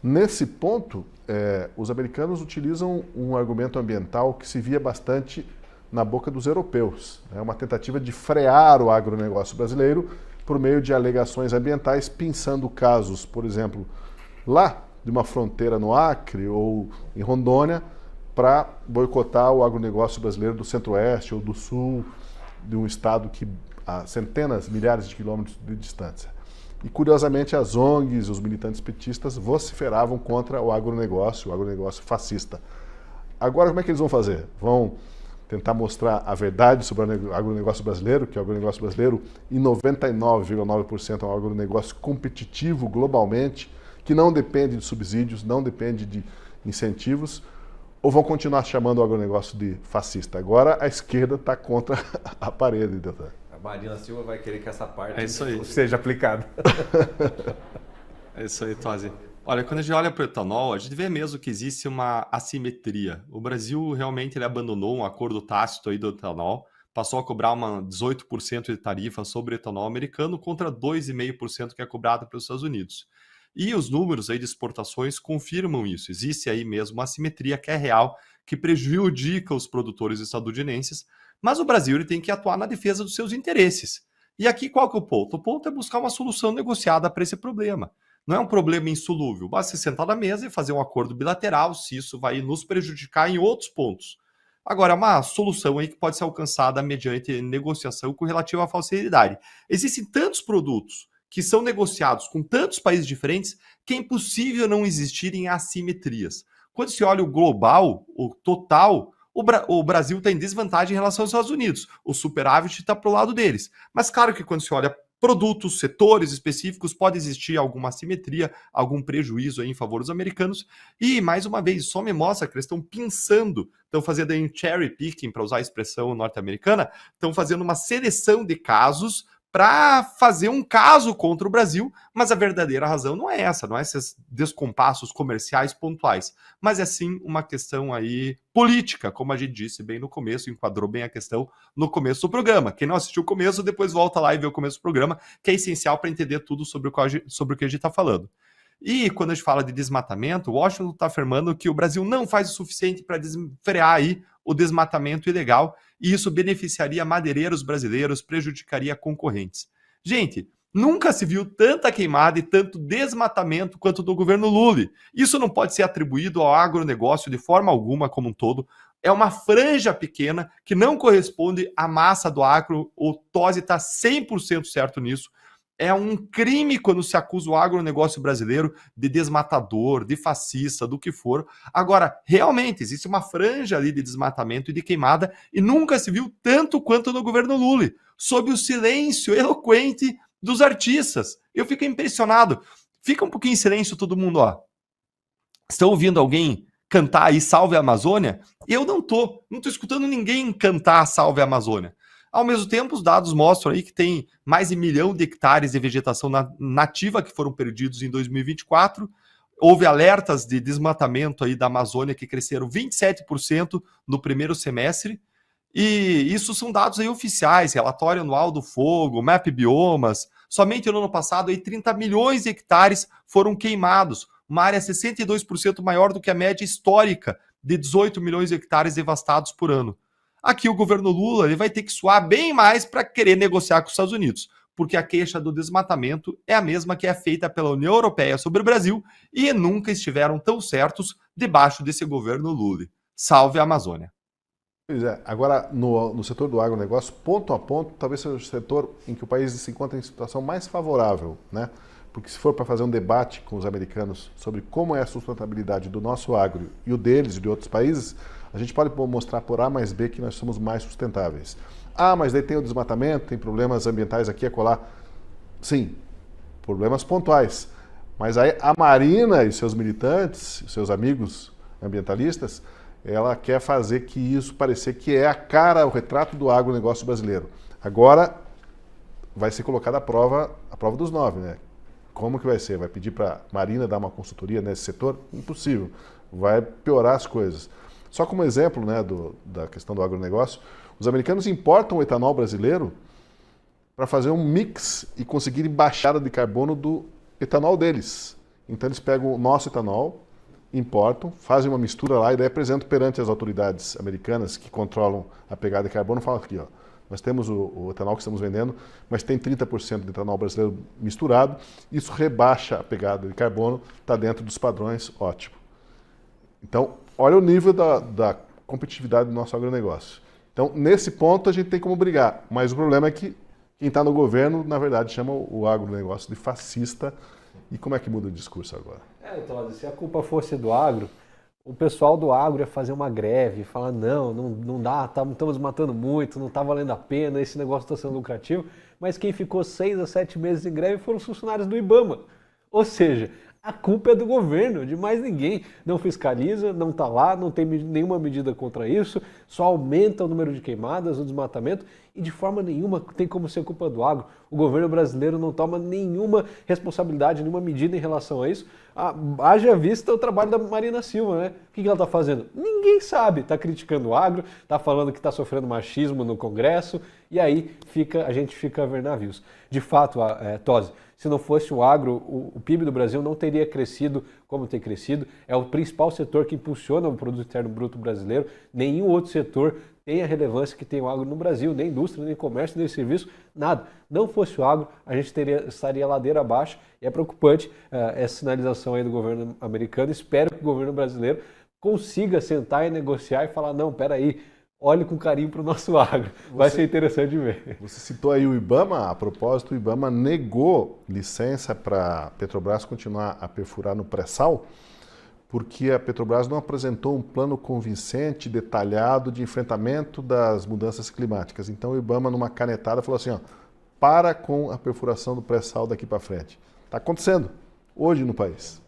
Nesse ponto, os americanos utilizam um argumento ambiental que se via bastante na boca dos europeus. É uma tentativa de frear o agronegócio brasileiro por meio de alegações ambientais, pensando casos, por exemplo, lá de uma fronteira no Acre ou em Rondônia, para boicotar o agronegócio brasileiro do centro-oeste ou do sul, de um estado que a centenas, milhares de quilômetros de distância. E, curiosamente, as ONGs, os militantes petistas vociferavam contra o agronegócio fascista. Agora, como é que eles vão fazer? Vão tentar mostrar a verdade sobre o agronegócio brasileiro, que o agronegócio brasileiro, em 99,9%, é um agronegócio competitivo globalmente, que não depende de subsídios, não depende de incentivos, ou vão continuar chamando o agronegócio de fascista? Agora a esquerda está contra a parede. A Marina Silva vai querer que essa parte É isso aí. seja aplicada. É isso aí, Tosi. Olha, quando a gente olha para o etanol, a gente vê mesmo que existe uma assimetria. O Brasil realmente ele abandonou um acordo tácito aí do etanol, passou a cobrar uma 18% de tarifa sobre o etanol americano contra 2,5% que é cobrado pelos Estados Unidos. E os números aí de exportações confirmam isso. Existe aí mesmo uma assimetria que é real, que prejudica os produtores estadunidenses, mas o Brasil ele tem que atuar na defesa dos seus interesses. E aqui qual que é o ponto? O ponto é buscar uma solução negociada para esse problema. Não é um problema insolúvel, basta sentar na mesa e fazer um acordo bilateral se isso vai nos prejudicar em outros pontos. Agora, é uma solução aí que pode ser alcançada mediante negociação com relativa à facilidade. Existem tantos produtos que são negociados com tantos países diferentes que é impossível não existirem assimetrias. Quando se olha o global, o total, o Brasil está em desvantagem em relação aos Estados Unidos. O superávit está para o lado deles. Mas claro que quando se olha produtos, setores específicos, pode existir alguma assimetria, algum prejuízo aí em favor dos americanos. E, mais uma vez, só me mostra que eles estão pinçando, estão fazendo aí um cherry picking, para usar a expressão norte-americana, estão fazendo uma seleção de casos para fazer um caso contra o Brasil, mas a verdadeira razão não é essa, não é esses descompassos comerciais pontuais, mas é sim uma questão aí política, como a gente disse bem no começo, enquadrou bem a questão no começo do programa. Quem não assistiu o começo, depois volta lá e vê o começo do programa, que é essencial para entender tudo sobre o que a gente está falando. E quando a gente fala de desmatamento, Washington está afirmando que o Brasil não faz o suficiente para frear aí o desmatamento ilegal, e isso beneficiaria madeireiros brasileiros, prejudicaria concorrentes. Gente, nunca se viu tanta queimada e tanto desmatamento quanto do governo Lula. Isso não pode ser atribuído ao agronegócio de forma alguma como um todo. É uma franja pequena que não corresponde à massa do agro. O Tosi está 100% certo nisso. É um crime quando se acusa o agronegócio brasileiro de desmatador, de fascista, do que for. Agora, realmente, existe uma franja ali de desmatamento e de queimada e nunca se viu tanto quanto no governo Lula, sob o silêncio eloquente dos artistas. Eu fico impressionado. Fica um pouquinho em silêncio todo mundo, ó. Estão ouvindo alguém cantar aí Salve a Amazônia? Eu não tô escutando ninguém cantar Salve a Amazônia. Ao mesmo tempo, os dados mostram aí que tem mais de 1 milhão de hectares de vegetação nativa que foram perdidos em 2024. Houve alertas de desmatamento aí da Amazônia que cresceram 27% no primeiro semestre. E isso são dados aí oficiais, relatório anual do fogo, Map Biomas. Somente no ano passado, aí 30 milhões de hectares foram queimados, uma área 62% maior do que a média histórica de 18 milhões de hectares devastados por ano. Aqui o governo Lula ele vai ter que suar bem mais para querer negociar com os Estados Unidos, porque a queixa do desmatamento é a mesma que é feita pela União Europeia sobre o Brasil e nunca estiveram tão certos debaixo desse governo Lula. Salve a Amazônia! Pois é, agora no setor do agronegócio, ponto a ponto, talvez seja o setor em que o país se encontra em situação mais favorável, né? Porque se for para fazer um debate com os americanos sobre como é a sustentabilidade do nosso agro e o deles e de outros países, a gente pode mostrar por A mais B que nós somos mais sustentáveis. Ah, mas daí tem o desmatamento, tem problemas ambientais aqui e acolá. Sim, problemas pontuais. Mas aí a Marina e seus militantes, seus amigos ambientalistas, ela quer fazer que isso parecer que é a cara, o retrato do agronegócio brasileiro. Agora vai ser colocada a prova dos 9, né? Como que vai ser? Vai pedir para a Marina dar uma consultoria nesse setor? Impossível. Vai piorar as coisas. Só como exemplo, né, da questão do agronegócio, os americanos importam o etanol brasileiro para fazer um mix e conseguirem baixada de carbono do etanol deles. Então eles pegam o nosso etanol, importam, fazem uma mistura lá e daí apresentam perante as autoridades americanas que controlam a pegada de carbono, falam aqui, ó, nós temos o etanol que estamos vendendo, mas tem 30% de etanol brasileiro misturado, isso rebaixa a pegada de carbono, está dentro dos padrões, ótimo. Então, olha o nível da competitividade do nosso agronegócio. Então, nesse ponto, a gente tem como brigar, mas o problema é que Quem está no governo, na verdade, chama o agronegócio de fascista. E como é que muda o discurso agora? Então, se a culpa fosse do agro, o pessoal do agro ia fazer uma greve, falar não dá, estamos matando muito, não está valendo a pena, esse negócio está sendo lucrativo. Mas quem ficou 6 a 7 meses em greve foram os funcionários do IBAMA. Ou seja, a culpa é do governo, de mais ninguém. Não fiscaliza, não está lá, não tem nenhuma medida contra isso, só aumenta o número de queimadas, o desmatamento, e de forma nenhuma tem como ser culpa do agro. O governo brasileiro não toma nenhuma responsabilidade, nenhuma medida em relação a isso. Haja vista o trabalho da Marina Silva, né? O que ela está fazendo? Ninguém sabe. Está criticando o agro, está falando que está sofrendo machismo no Congresso, e aí a gente fica a ver navios. De fato, Tosi, se não fosse o agro, o PIB do Brasil não teria crescido como tem crescido. É o principal setor que impulsiona o produto interno bruto brasileiro. Nenhum outro setor tem a relevância que tem o agro no Brasil, nem indústria, nem comércio, nem serviço, nada. Não fosse o agro, a gente estaria ladeira abaixo, e é preocupante essa sinalização aí do governo americano. Espero que o governo brasileiro consiga sentar e negociar e falar, não, peraí, olhe com carinho para o nosso agro. Vai ser interessante de ver. Você citou aí o IBAMA. A propósito, o IBAMA negou licença para a Petrobras continuar a perfurar no pré-sal, porque a Petrobras não apresentou um plano convincente, detalhado de enfrentamento das mudanças climáticas. Então o IBAMA, numa canetada, falou assim, para com a perfuração do pré-sal daqui para frente. Está acontecendo hoje no país.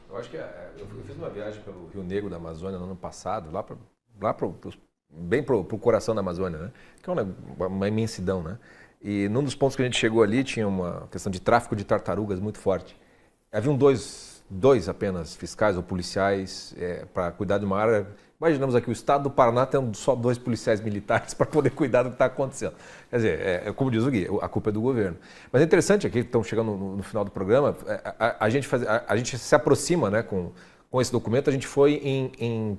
Eu acho que eu fiz uma viagem pelo Rio Negro da Amazônia no ano passado, bem pro coração da Amazônia, né? Que é uma imensidão, né? E num dos pontos que a gente chegou ali tinha uma questão de tráfico de tartarugas muito forte. Haviam dois apenas fiscais ou policiais para cuidar de uma área. Imaginamos aqui, o estado do Paraná tem só 2 policiais militares para poder cuidar do que está acontecendo. Quer dizer, como diz o Gui, a culpa é do governo. Mas é interessante aqui, estamos chegando no final do programa, a gente se aproxima, né, com esse documento, a gente foi em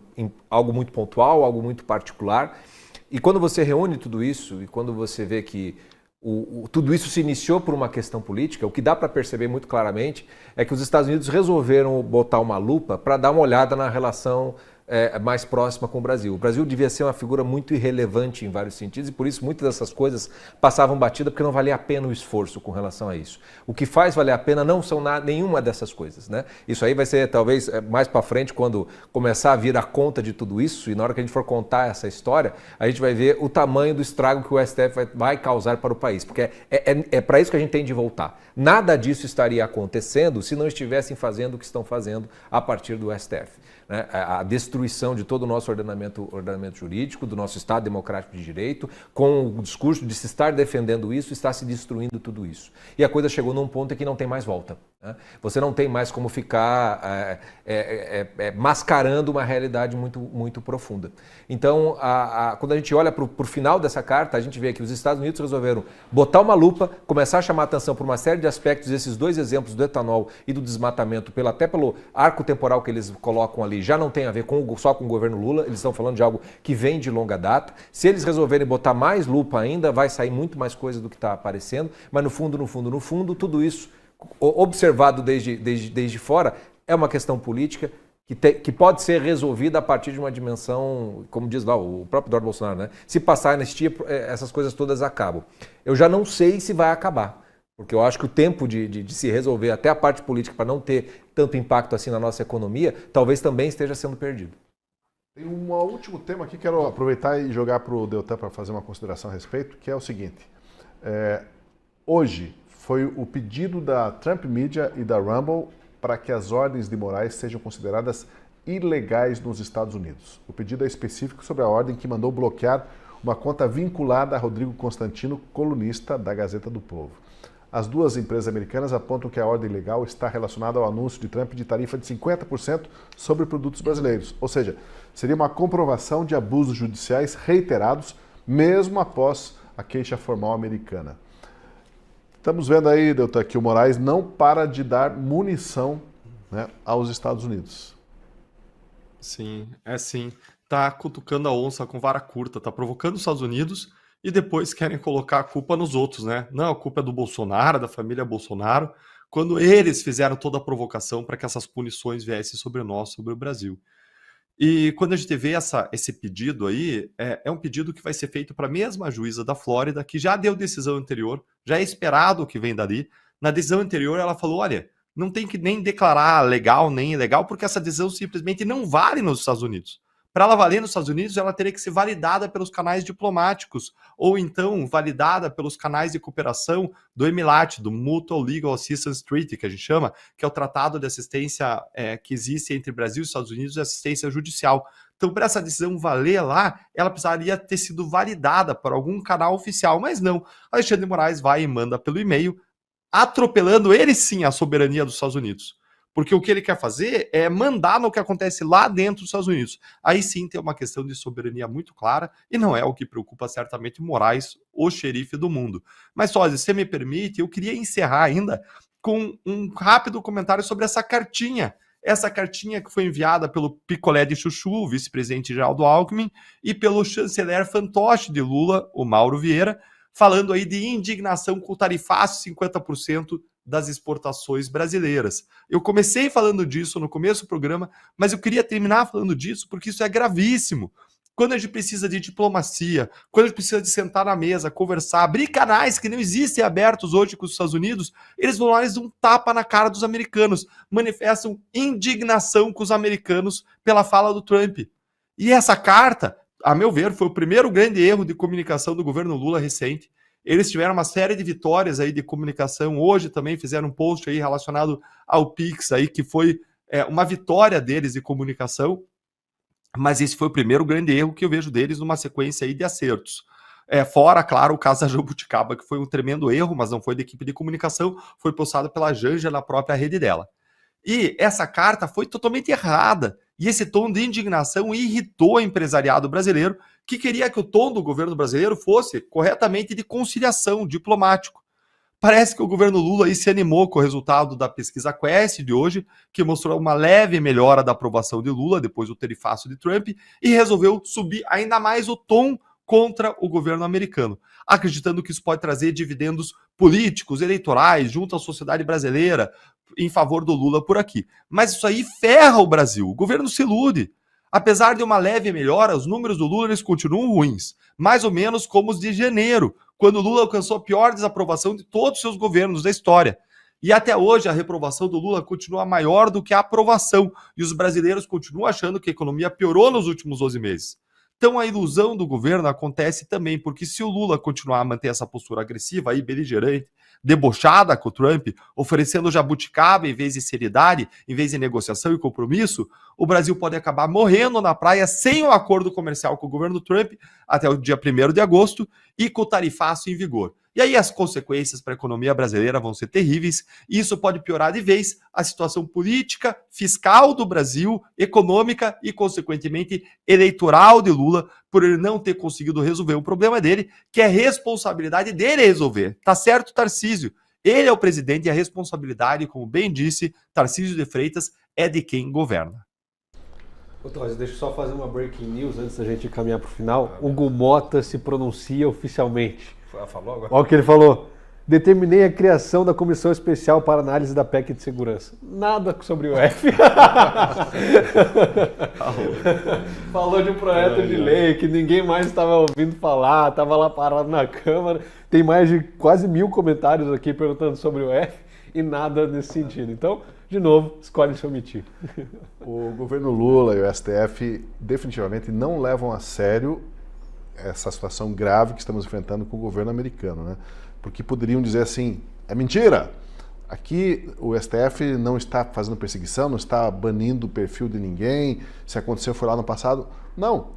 algo muito pontual, algo muito particular. E quando você reúne tudo isso, e quando você vê que tudo isso se iniciou por uma questão política, o que dá para perceber muito claramente é que os Estados Unidos resolveram botar uma lupa para dar uma olhada na relação mais próxima com o Brasil. O Brasil devia ser uma figura muito irrelevante em vários sentidos e por isso muitas dessas coisas passavam batida porque não valia a pena o esforço com relação a isso. O que faz valer a pena não são nenhuma dessas coisas, né? Isso aí vai ser talvez mais para frente quando começar a vir a conta de tudo isso e na hora que a gente for contar essa história, a gente vai ver o tamanho do estrago que o STF vai causar para o país, porque é para isso que a gente tem de voltar. Nada disso estaria acontecendo se não estivessem fazendo o que estão fazendo a partir do STF. Né, a destruição de todo o nosso ordenamento jurídico, do nosso Estado democrático de direito, com o discurso de se estar defendendo isso, está se destruindo tudo isso. E a coisa chegou num ponto em que não tem mais volta. Né? Você não tem mais como ficar mascarando uma realidade muito, muito profunda. Então, quando a gente olha para o final dessa carta, a gente vê que os Estados Unidos resolveram botar uma lupa, começar a chamar a atenção por uma série de aspectos, esses 2 exemplos do etanol e do desmatamento, até pelo arco temporal que eles colocam ali, já não tem a ver só com o governo Lula, eles estão falando de algo que vem de longa data. Se eles resolverem botar mais lupa ainda, vai sair muito mais coisa do que está aparecendo, mas no fundo, tudo isso, observado desde fora, é uma questão política que pode ser resolvida a partir de uma dimensão, como diz lá o próprio Eduardo Bolsonaro, né? Se passar a anistia, essas coisas todas acabam. Eu já não sei se vai acabar. Porque eu acho que o tempo de se resolver até a parte política para não ter tanto impacto assim na nossa economia, talvez também esteja sendo perdido. Tem um último tema aqui, quero aproveitar e jogar para o Deltan para fazer uma consideração a respeito, que é o seguinte. Hoje foi o pedido da Trump Media e da Rumble para que as ordens de Moraes sejam consideradas ilegais nos Estados Unidos. O pedido é específico sobre a ordem que mandou bloquear uma conta vinculada a Rodrigo Constantino, colunista da Gazeta do Povo. As 2 empresas americanas apontam que a ordem legal está relacionada ao anúncio de Trump de tarifa de 50% sobre produtos brasileiros. Ou seja, seria uma comprovação de abusos judiciais reiterados, mesmo após a queixa formal americana. Estamos vendo aí, Deltan, que o Moraes não para de dar munição, né, aos Estados Unidos. Sim, sim. Tá cutucando a onça com vara curta, tá provocando os Estados Unidos e depois querem colocar a culpa nos outros, né? Não, a culpa é do Bolsonaro, da família Bolsonaro, quando eles fizeram toda a provocação para que essas punições viessem sobre nós, sobre o Brasil. E quando a gente vê esse pedido aí, é um pedido que vai ser feito para a mesma juíza da Flórida, que já deu decisão anterior, já é esperado o que vem dali. Na decisão anterior, ela falou: olha, não tem que nem declarar legal nem ilegal, porque essa decisão simplesmente não vale nos Estados Unidos. Para ela valer nos Estados Unidos, ela teria que ser validada pelos canais diplomáticos, ou então validada pelos canais de cooperação do MLAT, do Mutual Legal Assistance Treaty, que a gente chama, que é o tratado de assistência que existe entre Brasil e Estados Unidos de assistência judicial. Então, para essa decisão valer lá, ela precisaria ter sido validada por algum canal oficial, mas não. Alexandre de Moraes vai e manda pelo e-mail, atropelando ele sim a soberania dos Estados Unidos. Porque o que ele quer fazer é mandar no que acontece lá dentro dos Estados Unidos. Aí sim tem uma questão de soberania muito clara, e não é o que preocupa certamente Moraes, o xerife do mundo. Mas, Tozzi, se você me permite, eu queria encerrar ainda com um rápido comentário sobre essa cartinha. Essa cartinha que foi enviada pelo picolé de chuchu, o vice-presidente Geraldo Alckmin, e pelo chanceler fantoche de Lula, o Mauro Vieira, falando aí de indignação com o tarifaço 50% das exportações brasileiras. Eu comecei falando disso no começo do programa, mas eu queria terminar falando disso porque isso é gravíssimo. Quando a gente precisa de diplomacia, quando a gente precisa de sentar na mesa, conversar, abrir canais que não existem abertos hoje com os Estados Unidos, eles vão lá e dão um tapa na cara dos americanos, manifestam indignação com os americanos pela fala do Trump. E essa carta, a meu ver, foi o primeiro grande erro de comunicação do governo Lula recente. Eles tiveram uma série de vitórias aí de comunicação. Hoje também fizeram um post aí relacionado ao Pix, aí, que foi uma vitória deles de comunicação. Mas esse foi o primeiro grande erro que eu vejo deles numa sequência aí de acertos. Fora, claro, o caso da Jabuticaba, que foi um tremendo erro, mas não foi da equipe de comunicação, foi postado pela Janja na própria rede dela. E essa carta foi totalmente errada. E esse tom de indignação irritou o empresariado brasileiro, que queria que o tom do governo brasileiro fosse corretamente de conciliação, diplomático. Parece que o governo Lula aí se animou com o resultado da pesquisa Quest de hoje, que mostrou uma leve melhora da aprovação de Lula depois do tarifaço de Trump, e resolveu subir ainda mais o tom contra o governo americano, acreditando que isso pode trazer dividendos políticos, eleitorais, junto à sociedade brasileira, em favor do Lula por aqui. Mas isso aí ferra o Brasil. O governo se ilude. Apesar de uma leve melhora, os números do Lula eles continuam ruins, mais ou menos como os de janeiro, quando o Lula alcançou a pior desaprovação de todos os seus governos da história. E até hoje a reprovação do Lula continua maior do que a aprovação, e os brasileiros continuam achando que a economia piorou nos últimos 12 meses. Então a ilusão do governo acontece também, porque se o Lula continuar a manter essa postura agressiva e beligerante, debochada com o Trump, oferecendo jabuticaba em vez de seriedade, em vez de negociação e compromisso, o Brasil pode acabar morrendo na praia sem um acordo comercial com o governo Trump até o dia 1º de agosto e com o tarifaço em vigor. E aí as consequências para a economia brasileira vão ser terríveis, e isso pode piorar de vez a situação política, fiscal do Brasil, econômica e, consequentemente, eleitoral de Lula, por ele não ter conseguido resolver o problema dele, que é responsabilidade dele resolver. Tá certo, Tarcísio? Ele é o presidente e a responsabilidade, como bem disse Tarcísio de Freitas, é de quem governa. Deixa eu só fazer uma breaking news antes da gente caminhar para o final. Hugo Mota se pronuncia oficialmente. Falou agora? Olha o que ele falou. Determinei a criação da Comissão Especial para Análise da PEC de Segurança. Nada sobre o F. Falou de um projeto de lei que ninguém mais estava ouvindo falar, estava lá parado na Câmara. Tem mais de quase 1000 comentários aqui perguntando sobre o F e nada nesse sentido. Então, de novo, escolhe se omitir. O governo Lula e o STF definitivamente não levam a sério essa situação grave que estamos enfrentando com o governo americano, né? Porque poderiam dizer assim, é mentira, aqui o STF não está fazendo perseguição, não está banindo o perfil de ninguém, se aconteceu foi lá no passado. Não,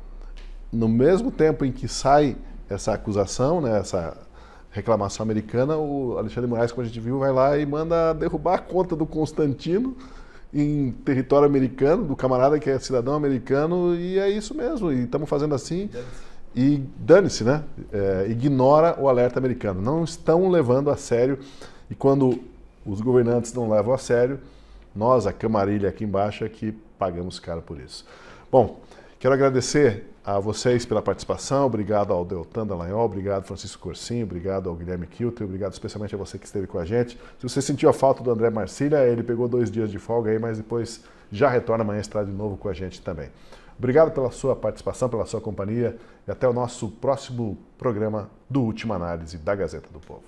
no mesmo tempo em que sai essa acusação, né, essa reclamação americana, o Alexandre de Moraes, como a gente viu, vai lá e manda derrubar a conta do Constantino em território americano, do camarada que é cidadão americano, e é isso mesmo, e estamos fazendo assim. E dane-se, né? Ignora o alerta americano. Não estão levando a sério. E quando os governantes não levam a sério, nós, a camarilha aqui embaixo, é que pagamos caro por isso. Bom, quero agradecer a vocês pela participação. Obrigado ao Deltan Dallagnol, obrigado Francisco Corsinho, obrigado ao Guilherme Kilter, obrigado especialmente a você que esteve com a gente. Se você sentiu a falta do André Marcília, ele pegou 2 dias de folga aí, mas depois já retorna amanhã, estará de novo com a gente também. Obrigado pela sua participação, pela sua companhia e até o nosso próximo programa do Última Análise da Gazeta do Povo.